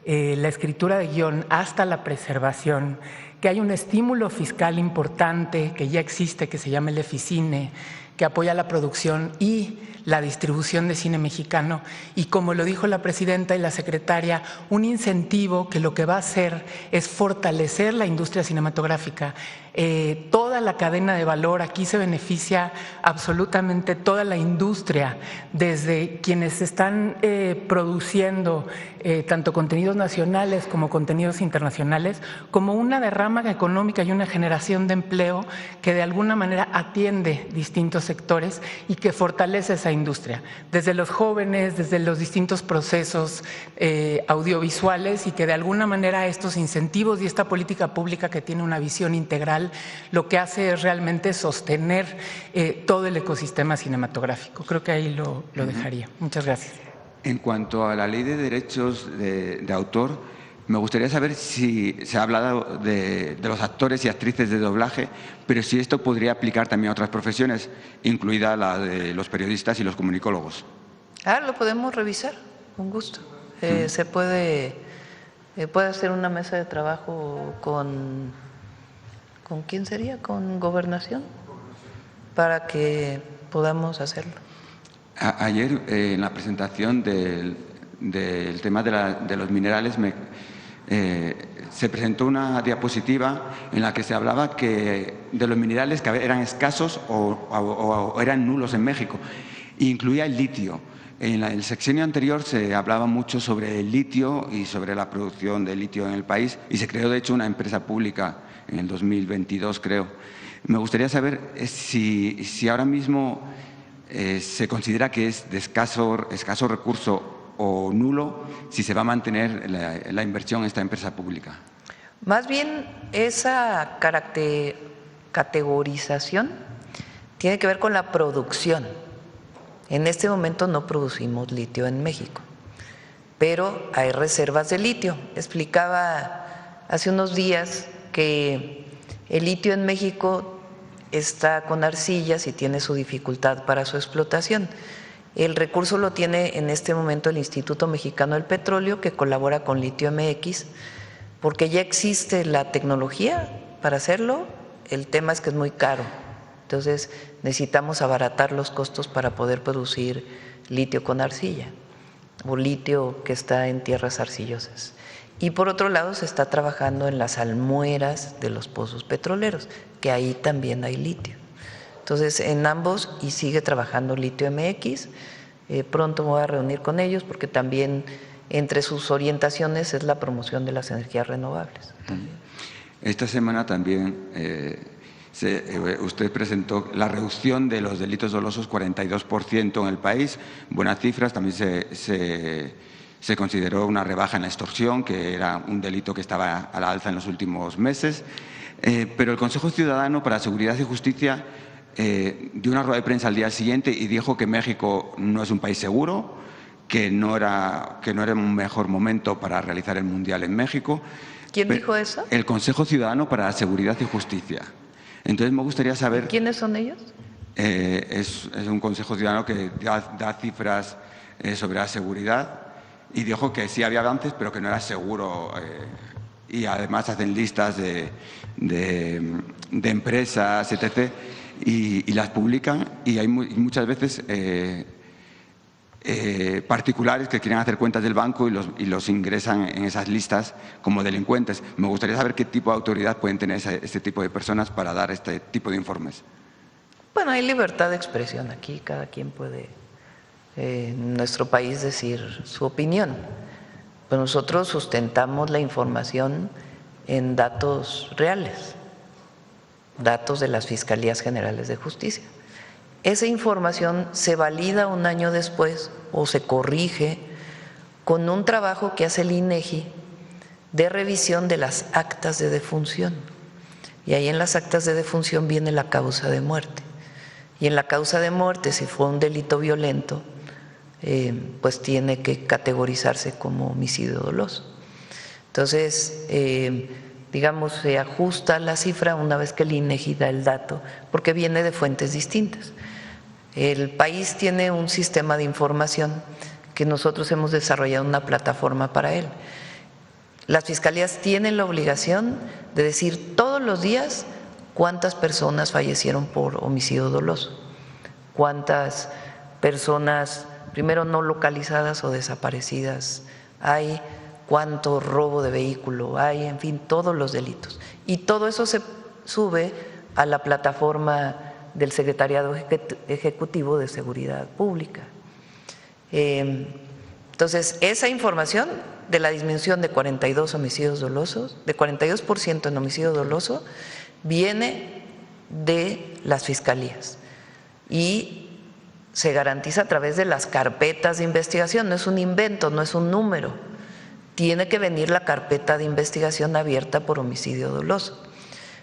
la escritura de guión hasta la preservación, que hay un estímulo fiscal importante que ya existe, que se llama el Eficine, que apoya la producción y la distribución de cine mexicano y, como lo dijo la presidenta y la secretaria, un incentivo que lo que va a hacer es fortalecer la industria cinematográfica. Toda la cadena de valor, aquí se beneficia absolutamente toda la industria, desde quienes están produciendo tanto contenidos nacionales como contenidos internacionales, como una derrama económica y una generación de empleo que de alguna manera atiende distintos sectores y que fortalece esa industria, desde los jóvenes, desde los distintos procesos audiovisuales, y que de alguna manera estos incentivos y esta política pública que tiene una visión integral lo que hace es realmente sostener todo el ecosistema cinematográfico. Creo que ahí lo dejaría. Muchas gracias. En cuanto a la ley de derechos de autor, me gustaría saber si se ha hablado de los actores y actrices de doblaje, pero si esto podría aplicar también a otras profesiones, incluida la de los periodistas y los comunicólogos. Lo podemos revisar, con gusto. Se puede hacer una mesa de trabajo ¿con quién sería? ¿Con Gobernación? Para que podamos hacerlo. Ayer, en la presentación del tema de los minerales, se presentó una diapositiva en la que se hablaba de los minerales que eran escasos o eran nulos en México. Incluía el litio. En el sexenio anterior se hablaba mucho sobre el litio y sobre la producción de litio en el país, y se creó de hecho una empresa pública en el 2022, creo. Me gustaría saber si ahora mismo se considera que es de escaso recurso o nulo, si se va a mantener la inversión en esta empresa pública. Más bien, esa categorización tiene que ver con la producción. En este momento no producimos litio en México, pero hay reservas de litio. Explicaba hace unos días que el litio en México está con arcillas y tiene su dificultad para su explotación. El recurso lo tiene en este momento el Instituto Mexicano del Petróleo, que colabora con Litio MX, porque ya existe la tecnología para hacerlo. El tema es que es muy caro, entonces necesitamos abaratar los costos para poder producir litio con arcilla o litio que está en tierras arcillosas. Y por otro lado se está trabajando en las almueras de los pozos petroleros, que ahí también hay litio. Entonces en ambos, y sigue trabajando Litio MX, pronto me voy a reunir con ellos porque también entre sus orientaciones es la promoción de las energías renovables. Esta semana también usted presentó la reducción de los delitos dolosos 42% en el país, buenas cifras. También se consideró una rebaja en la extorsión, que era un delito que estaba a la alza en los últimos meses. Pero el Consejo Ciudadano para Seguridad y Justicia dio una rueda de prensa al día siguiente y dijo que México no es un país seguro, que no era un mejor momento para realizar el Mundial en México. ¿Quién dijo eso? El Consejo Ciudadano para la Seguridad y Justicia. Entonces me gustaría saber… ¿Quiénes son ellos? Es un Consejo Ciudadano que da cifras sobre la seguridad y dijo que sí había avances, pero que no era seguro. Y además hacen listas de empresas, etc., y las publican, y hay muchas veces particulares que quieren hacer cuentas del banco y los ingresan en esas listas como delincuentes. Me gustaría saber qué tipo de autoridad pueden tener este tipo de personas para dar este tipo de informes. Bueno, hay libertad de expresión aquí, cada quien puede en nuestro país decir su opinión. Pues nosotros sustentamos la información en datos reales, datos de las Fiscalías Generales de Justicia. Esa información se valida un año después o se corrige con un trabajo que hace el INEGI de revisión de las actas de defunción. Y ahí en las actas de defunción viene la causa de muerte. Y en la causa de muerte, si fue un delito violento, pues tiene que categorizarse como homicidio doloso. Entonces, digamos, se ajusta la cifra una vez que el INEGI da el dato, porque viene de fuentes distintas. El país tiene un sistema de información que nosotros hemos desarrollado una plataforma para él. Las fiscalías tienen la obligación de decir todos los días cuántas personas fallecieron por homicidio doloso, cuántas personas, primero no localizadas o desaparecidas hay, cuánto robo de vehículo hay, en fin, todos los delitos. Y todo eso se sube a la plataforma del Secretariado Ejecutivo de Seguridad Pública. Entonces, esa información de la disminución de 42 homicidios dolosos, de 42% en homicidio doloso, viene de las fiscalías y se garantiza a través de las carpetas de investigación. No es un invento, no es un número. Tiene que venir la carpeta de investigación abierta por homicidio doloso.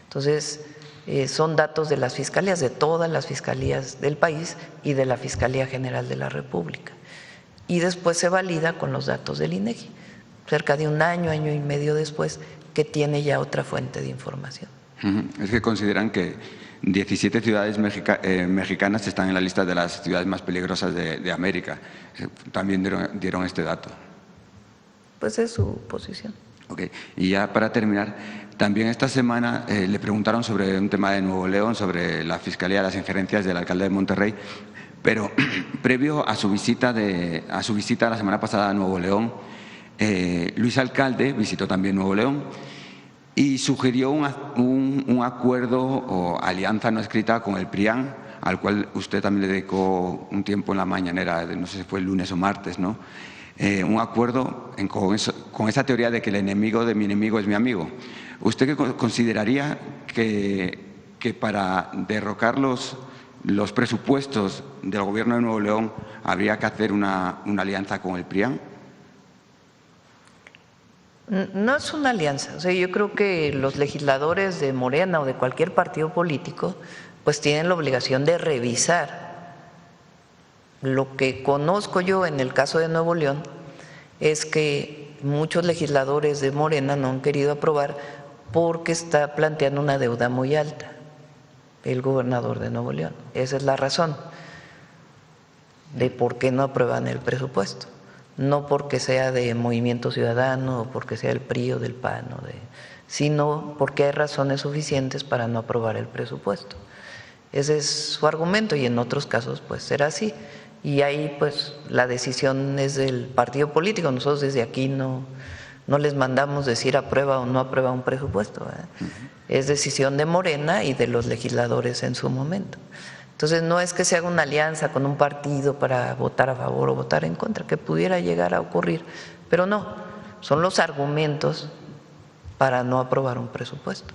Entonces, son datos de las fiscalías, de todas las fiscalías del país y de la Fiscalía General de la República. Y después se valida con los datos del INEGI, cerca de un año, año y medio después, que tiene ya otra fuente de información. Es que consideran que 17 ciudades mexicanas están en la lista de las ciudades más peligrosas de América. También dieron este dato. Pues es su posición. Okay. Y ya para terminar, también esta semana le preguntaron sobre un tema de Nuevo León, sobre la Fiscalía, las injerencias del alcalde de Monterrey, pero previo a su visita la semana pasada a Nuevo León, Luis Alcalde visitó también Nuevo León y sugirió un acuerdo o alianza no escrita con el PRIAN, al cual usted también le dedicó un tiempo en la mañanera, no sé si fue el lunes o martes, ¿no? Un acuerdo con esa teoría de que el enemigo de mi enemigo es mi amigo. ¿Usted qué consideraría que para derrocar los presupuestos del Gobierno de Nuevo León habría que hacer una alianza con el PRIAN? No es una alianza. O sea, yo creo que los legisladores de Morena o de cualquier partido político pues tienen la obligación de revisar. Lo que conozco yo en el caso de Nuevo León es que muchos legisladores de Morena no han querido aprobar porque está planteando una deuda muy alta. el gobernador de Nuevo León. Esa es la razón de por qué no aprueban el presupuesto. No porque sea de Movimiento Ciudadano o porque sea del PRI o del PAN, sino porque hay razones suficientes para no aprobar el presupuesto. Ese es su argumento y en otros casos pues será así. Y ahí pues la decisión es del partido político. Nosotros desde aquí no les mandamos decir aprueba o no aprueba un presupuesto, ¿verdad? Es decisión de Morena y de los legisladores en su momento. Entonces no es que se haga una alianza con un partido para votar a favor o votar en contra, que pudiera llegar a ocurrir, pero no, son los argumentos para no aprobar un presupuesto.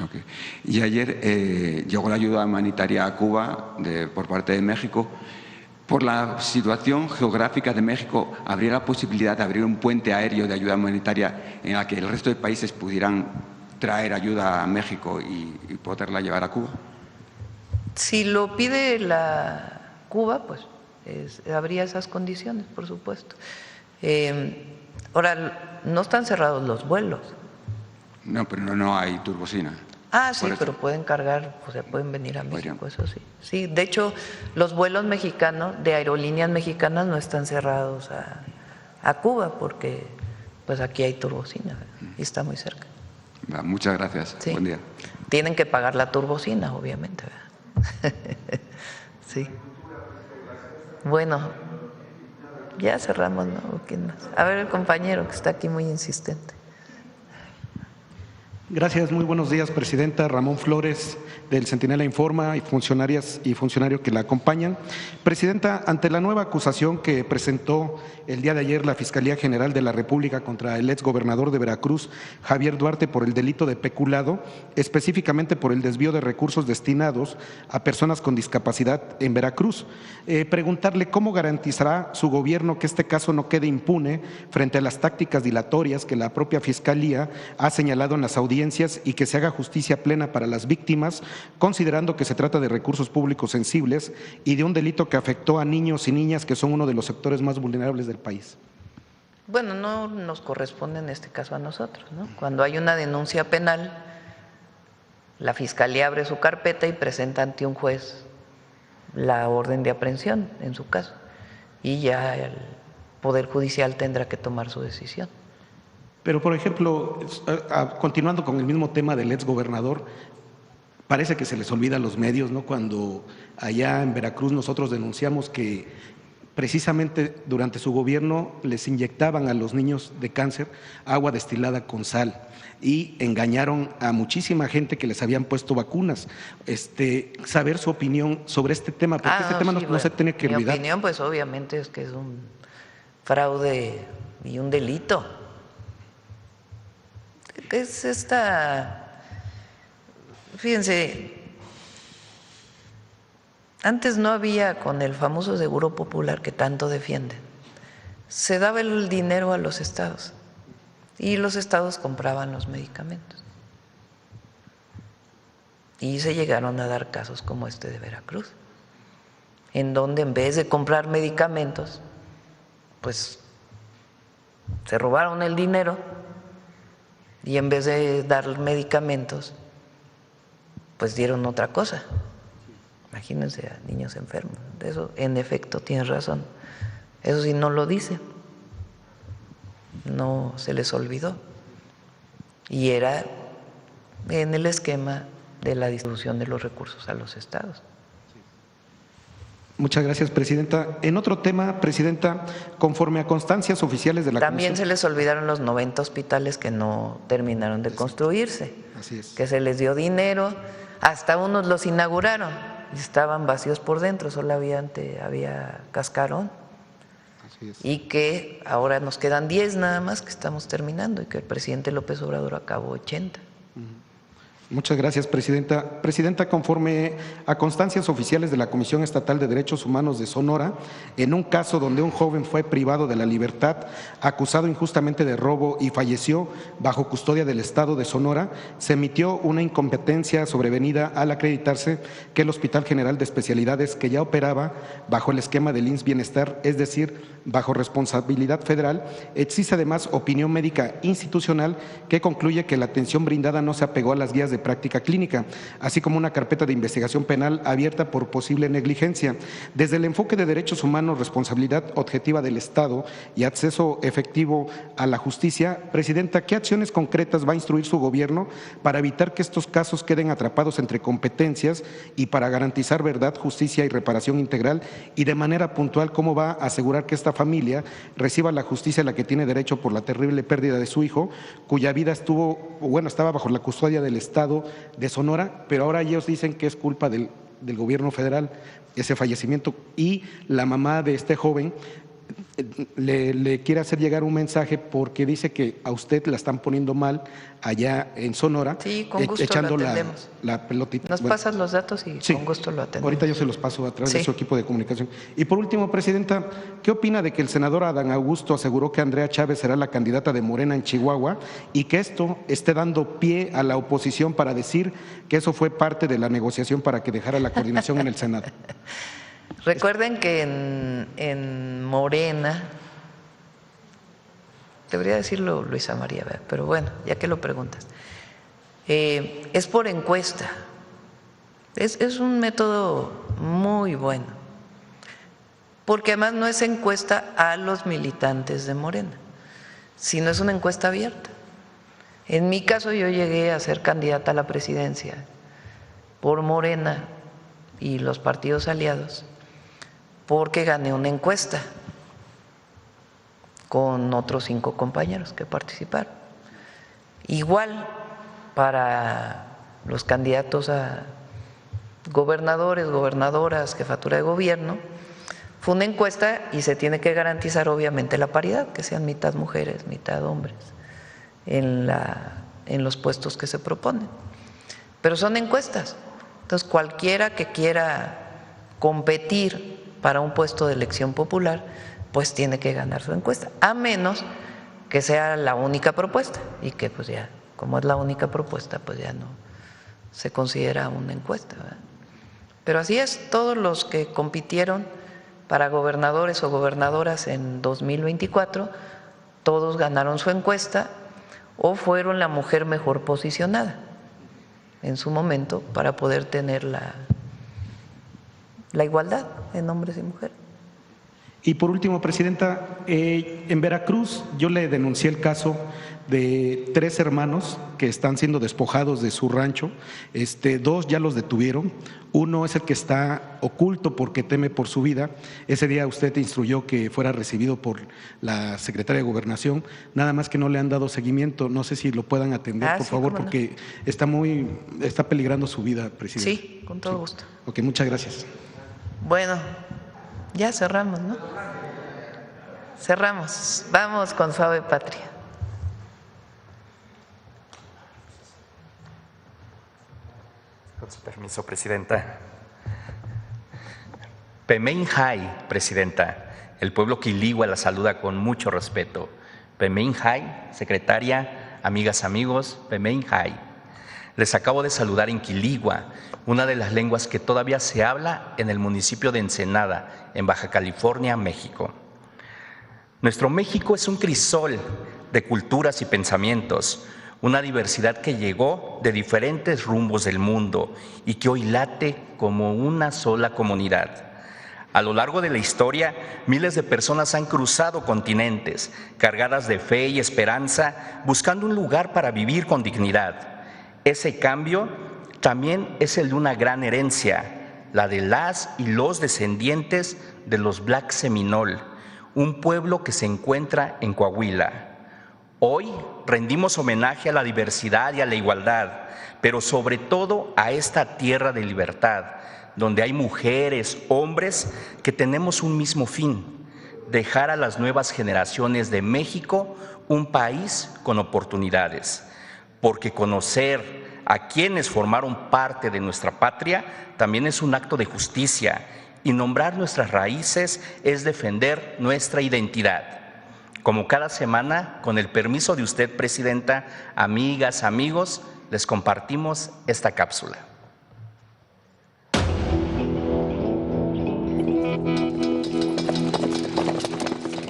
Okay. Y ayer llegó la ayuda humanitaria a Cuba por parte de México. Por la situación geográfica de México, ¿habría la posibilidad de abrir un puente aéreo de ayuda humanitaria en la que el resto de países pudieran traer ayuda a México y poderla llevar a Cuba? Si lo pide la Cuba, pues habría esas condiciones, por supuesto. Ahora, no están cerrados los vuelos. No, pero no hay turbocina. Ah, sí, pero pueden cargar, o sea, pueden venir a México, eso sí. Sí, de hecho, los vuelos mexicanos, de aerolíneas mexicanas, no están cerrados a Cuba, porque pues aquí hay turbocina y está muy cerca. Muchas gracias. Sí. Buen día. Tienen que pagar la turbocina, obviamente. Sí. Bueno, ya cerramos, ¿no? ¿Quién más? A ver, el compañero que está aquí muy insistente. Gracias, muy buenos días, presidenta. Ramón Flores, del Centinela Informa, y funcionarias y funcionarios que la acompañan. Presidenta, ante la nueva acusación que presentó el día de ayer la Fiscalía General de la República contra el exgobernador de Veracruz, Javier Duarte, por el delito de peculado, específicamente por el desvío de recursos destinados a personas con discapacidad en Veracruz, preguntarle cómo garantizará su gobierno que este caso no quede impune frente a las tácticas dilatorias que la propia Fiscalía ha señalado en las audiencias y que se haga justicia plena para las víctimas, considerando que se trata de recursos públicos sensibles y de un delito que afectó a niños y niñas que son uno de los sectores más vulnerables del país. Bueno, no nos corresponde en este caso a nosotros, ¿no? Cuando hay una denuncia penal, la Fiscalía abre su carpeta y presenta ante un juez la orden de aprehensión en su caso, y ya el Poder Judicial tendrá que tomar su decisión. Pero, por ejemplo, continuando con el mismo tema del exgobernador, parece que se les olvida a los medios, ¿no? Cuando allá en Veracruz nosotros denunciamos que precisamente durante su gobierno les inyectaban a los niños de cáncer agua destilada con sal y engañaron a muchísima gente que les habían puesto vacunas. Saber su opinión sobre este tema, porque este tema no se tiene que olvidar. Mi opinión, pues obviamente es que es un fraude y un delito. Es fíjense, antes no había, con el famoso Seguro Popular que tanto defienden, se daba el dinero a los estados y los estados compraban los medicamentos. Y se llegaron a dar casos como este de Veracruz, en donde en vez de comprar medicamentos, pues se robaron el dinero y en vez de dar medicamentos, pues dieron otra cosa. Imagínense a niños enfermos. Eso, en efecto, tienes razón. Eso sí no lo dice. No se les olvidó. Y era en el esquema de la distribución de los recursos a los estados. Muchas gracias, presidenta. En otro tema, presidenta, conforme a constancias oficiales de la También Comisión… se les olvidaron los 90 hospitales que no terminaron de construirse. Así es. Que se les dio dinero, hasta unos los inauguraron y estaban vacíos por dentro, solo había cascarón. Así es. Y que ahora nos quedan 10 nada más que estamos terminando y que el presidente López Obrador acabó 80. Muchas gracias, presidenta. Presidenta, conforme a constancias oficiales de la Comisión Estatal de Derechos Humanos de Sonora, en un caso donde un joven fue privado de la libertad, acusado injustamente de robo y falleció bajo custodia del Estado de Sonora, se emitió una incompetencia sobrevenida al acreditarse que el Hospital General de Especialidades, que ya operaba bajo el esquema del IMSS Bienestar, es decir, bajo responsabilidad federal, existe además opinión médica institucional que concluye que la atención brindada no se apegó a las guías de práctica clínica, así como una carpeta de investigación penal abierta por posible negligencia. Desde el enfoque de derechos humanos, responsabilidad objetiva del Estado y acceso efectivo a la justicia, Presidenta, ¿qué acciones concretas va a instruir su gobierno para evitar que estos casos queden atrapados entre competencias y para garantizar verdad, justicia y reparación integral? Y de manera puntual, ¿cómo va a asegurar que esta familia reciba la justicia a la que tiene derecho por la terrible pérdida de su hijo, cuya vida estaba bajo la custodia del Estado de Sonora, pero ahora ellos dicen que es culpa del gobierno federal ese fallecimiento? Y la mamá de este joven le quiere hacer llegar un mensaje porque dice que a usted la están poniendo mal allá en Sonora. Sí, con gusto echando lo atendemos. la pelotita. Nos pasas los datos y sí, con gusto lo atendemos. Ahorita yo se los paso a través de su equipo de comunicación. Y por último, Presidenta, ¿qué opina de que el senador Adán Augusto aseguró que Andrea Chávez será la candidata de Morena en Chihuahua y que esto esté dando pie a la oposición para decir que eso fue parte de la negociación para que dejara la coordinación en el Senado? Recuerden que en Morena, debería decirlo Luisa María, pero bueno, ya que lo preguntas, es por encuesta. Es un método muy bueno, porque además no es encuesta a los militantes de Morena, sino es una encuesta abierta. En mi caso, yo llegué a ser candidata a la presidencia por Morena y los partidos aliados, porque gané una encuesta con otros 5 compañeros que participaron. Igual para los candidatos a gobernadores, gobernadoras, jefatura de gobierno, fue una encuesta y se tiene que garantizar obviamente la paridad, que sean mitad mujeres, mitad hombres en los puestos que se proponen. Pero son encuestas, entonces cualquiera que quiera competir para un puesto de elección popular, pues tiene que ganar su encuesta, a menos que sea la única propuesta y que pues ya, como es la única propuesta, pues ya no se considera una encuesta, ¿verdad? Pero así es, todos los que compitieron para gobernadores o gobernadoras en 2024, todos ganaron su encuesta o fueron la mujer mejor posicionada en su momento para poder tener la igualdad en hombres y mujeres. Y por último, Presidenta, en Veracruz yo le denuncié el caso de 3 hermanos que están siendo despojados de su rancho. 2 ya los detuvieron. Uno es el que está oculto porque teme por su vida. Ese día usted instruyó que fuera recibido por la secretaria de Gobernación, nada más que no le han dado seguimiento. No sé si lo puedan atender, por favor, porque está peligrando su vida, Presidenta. Sí, con todo gusto. Ok, muchas gracias. Bueno, ya cerramos, ¿no? Cerramos. Vamos con Suave Patria. Con su permiso, Presidenta. Pemein-Hay, Presidenta. El pueblo quiligua la saluda con mucho respeto. Pemein-Hay, secretaria, amigas, amigos, Pemein-Hay. Les acabo de saludar en quiligua, una de las lenguas que todavía se habla en el municipio de Ensenada, en Baja California, México. Nuestro México es un crisol de culturas y pensamientos, una diversidad que llegó de diferentes rumbos del mundo y que hoy late como una sola comunidad. A lo largo de la historia, miles de personas han cruzado continentes, cargadas de fe y esperanza, buscando un lugar para vivir con dignidad. Ese cambio también es el de una gran herencia, la de las y los descendientes de los Black Seminole, un pueblo que se encuentra en Coahuila. Hoy rendimos homenaje a la diversidad y a la igualdad, pero sobre todo a esta tierra de libertad, donde hay mujeres, hombres que tenemos un mismo fin: dejar a las nuevas generaciones de México un país con oportunidades. Porque conocer a quienes formaron parte de nuestra patria también es un acto de justicia, y nombrar nuestras raíces es defender nuestra identidad. Como cada semana, con el permiso de usted, Presidenta, amigas, amigos, les compartimos esta cápsula.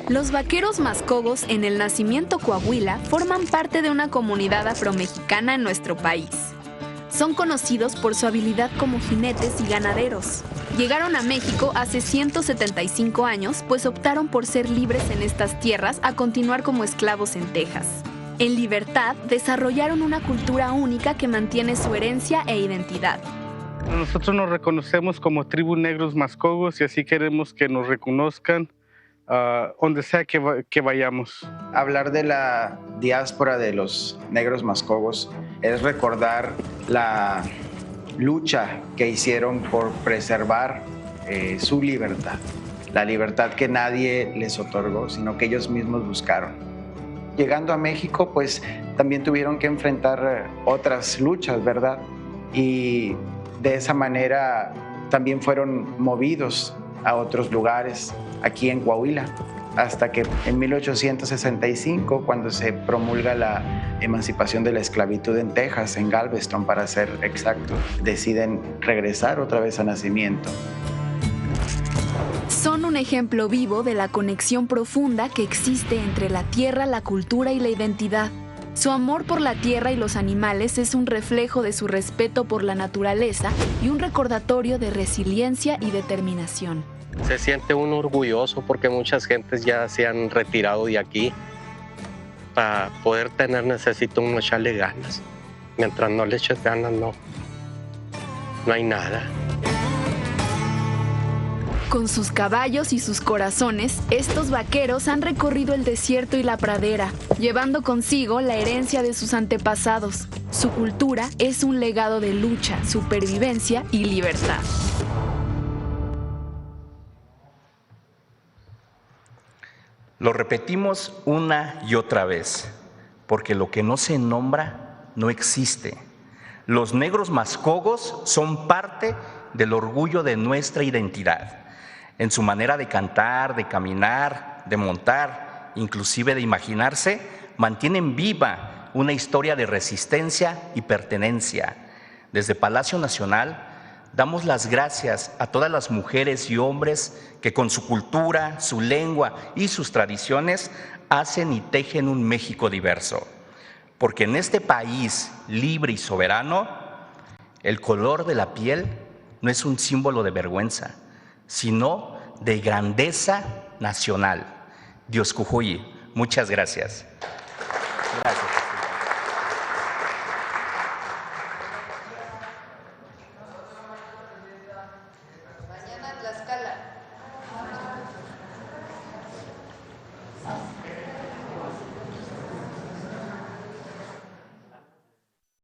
Los vaqueros mascogos en el nacimiento Coahuila forman parte de una comunidad afromexicana en nuestro país. Son conocidos por su habilidad como jinetes y ganaderos. Llegaron a México hace 175 años, pues optaron por ser libres en estas tierras a continuar como esclavos en Texas. En libertad, desarrollaron una cultura única que mantiene su herencia e identidad. Nosotros nos reconocemos como tribu Negros Mascogos y así queremos que nos reconozcan donde sea que vayamos. Hablar de la diáspora de los Negros Mascogos es recordar la lucha que hicieron por preservar su libertad, la libertad que nadie les otorgó, sino que ellos mismos buscaron. Llegando a México, pues también tuvieron que enfrentar otras luchas, ¿verdad? Y de esa manera también fueron movidos a otros lugares aquí en Coahuila, hasta que en 1865, cuando se promulga la emancipación de la esclavitud en Texas, en Galveston para ser exacto, deciden regresar otra vez a nacimiento. Son un ejemplo vivo de la conexión profunda que existe entre la tierra, la cultura y la identidad. Su amor por la tierra y los animales es un reflejo de su respeto por la naturaleza y un recordatorio de resiliencia y determinación. Se siente uno orgulloso porque muchas gentes ya se han retirado de aquí. Para poder tener necesito uno echarle ganas. Mientras no le eches ganas, no hay nada. Con sus caballos y sus corazones, estos vaqueros han recorrido el desierto y la pradera, llevando consigo la herencia de sus antepasados. Su cultura es un legado de lucha, supervivencia y libertad. Lo repetimos una y otra vez, porque lo que no se nombra no existe. Los Negros Mascogos son parte del orgullo de nuestra identidad, en su manera de cantar, de caminar, de montar, inclusive de imaginarse, mantienen viva una historia de resistencia y pertenencia. Desde Palacio Nacional damos las gracias a todas las mujeres y hombres que con su cultura, su lengua y sus tradiciones hacen y tejen un México diverso. Porque en este país libre y soberano, el color de la piel no es un símbolo de vergüenza, sino de grandeza nacional. Dios Cujuy, muchas gracias. Gracias.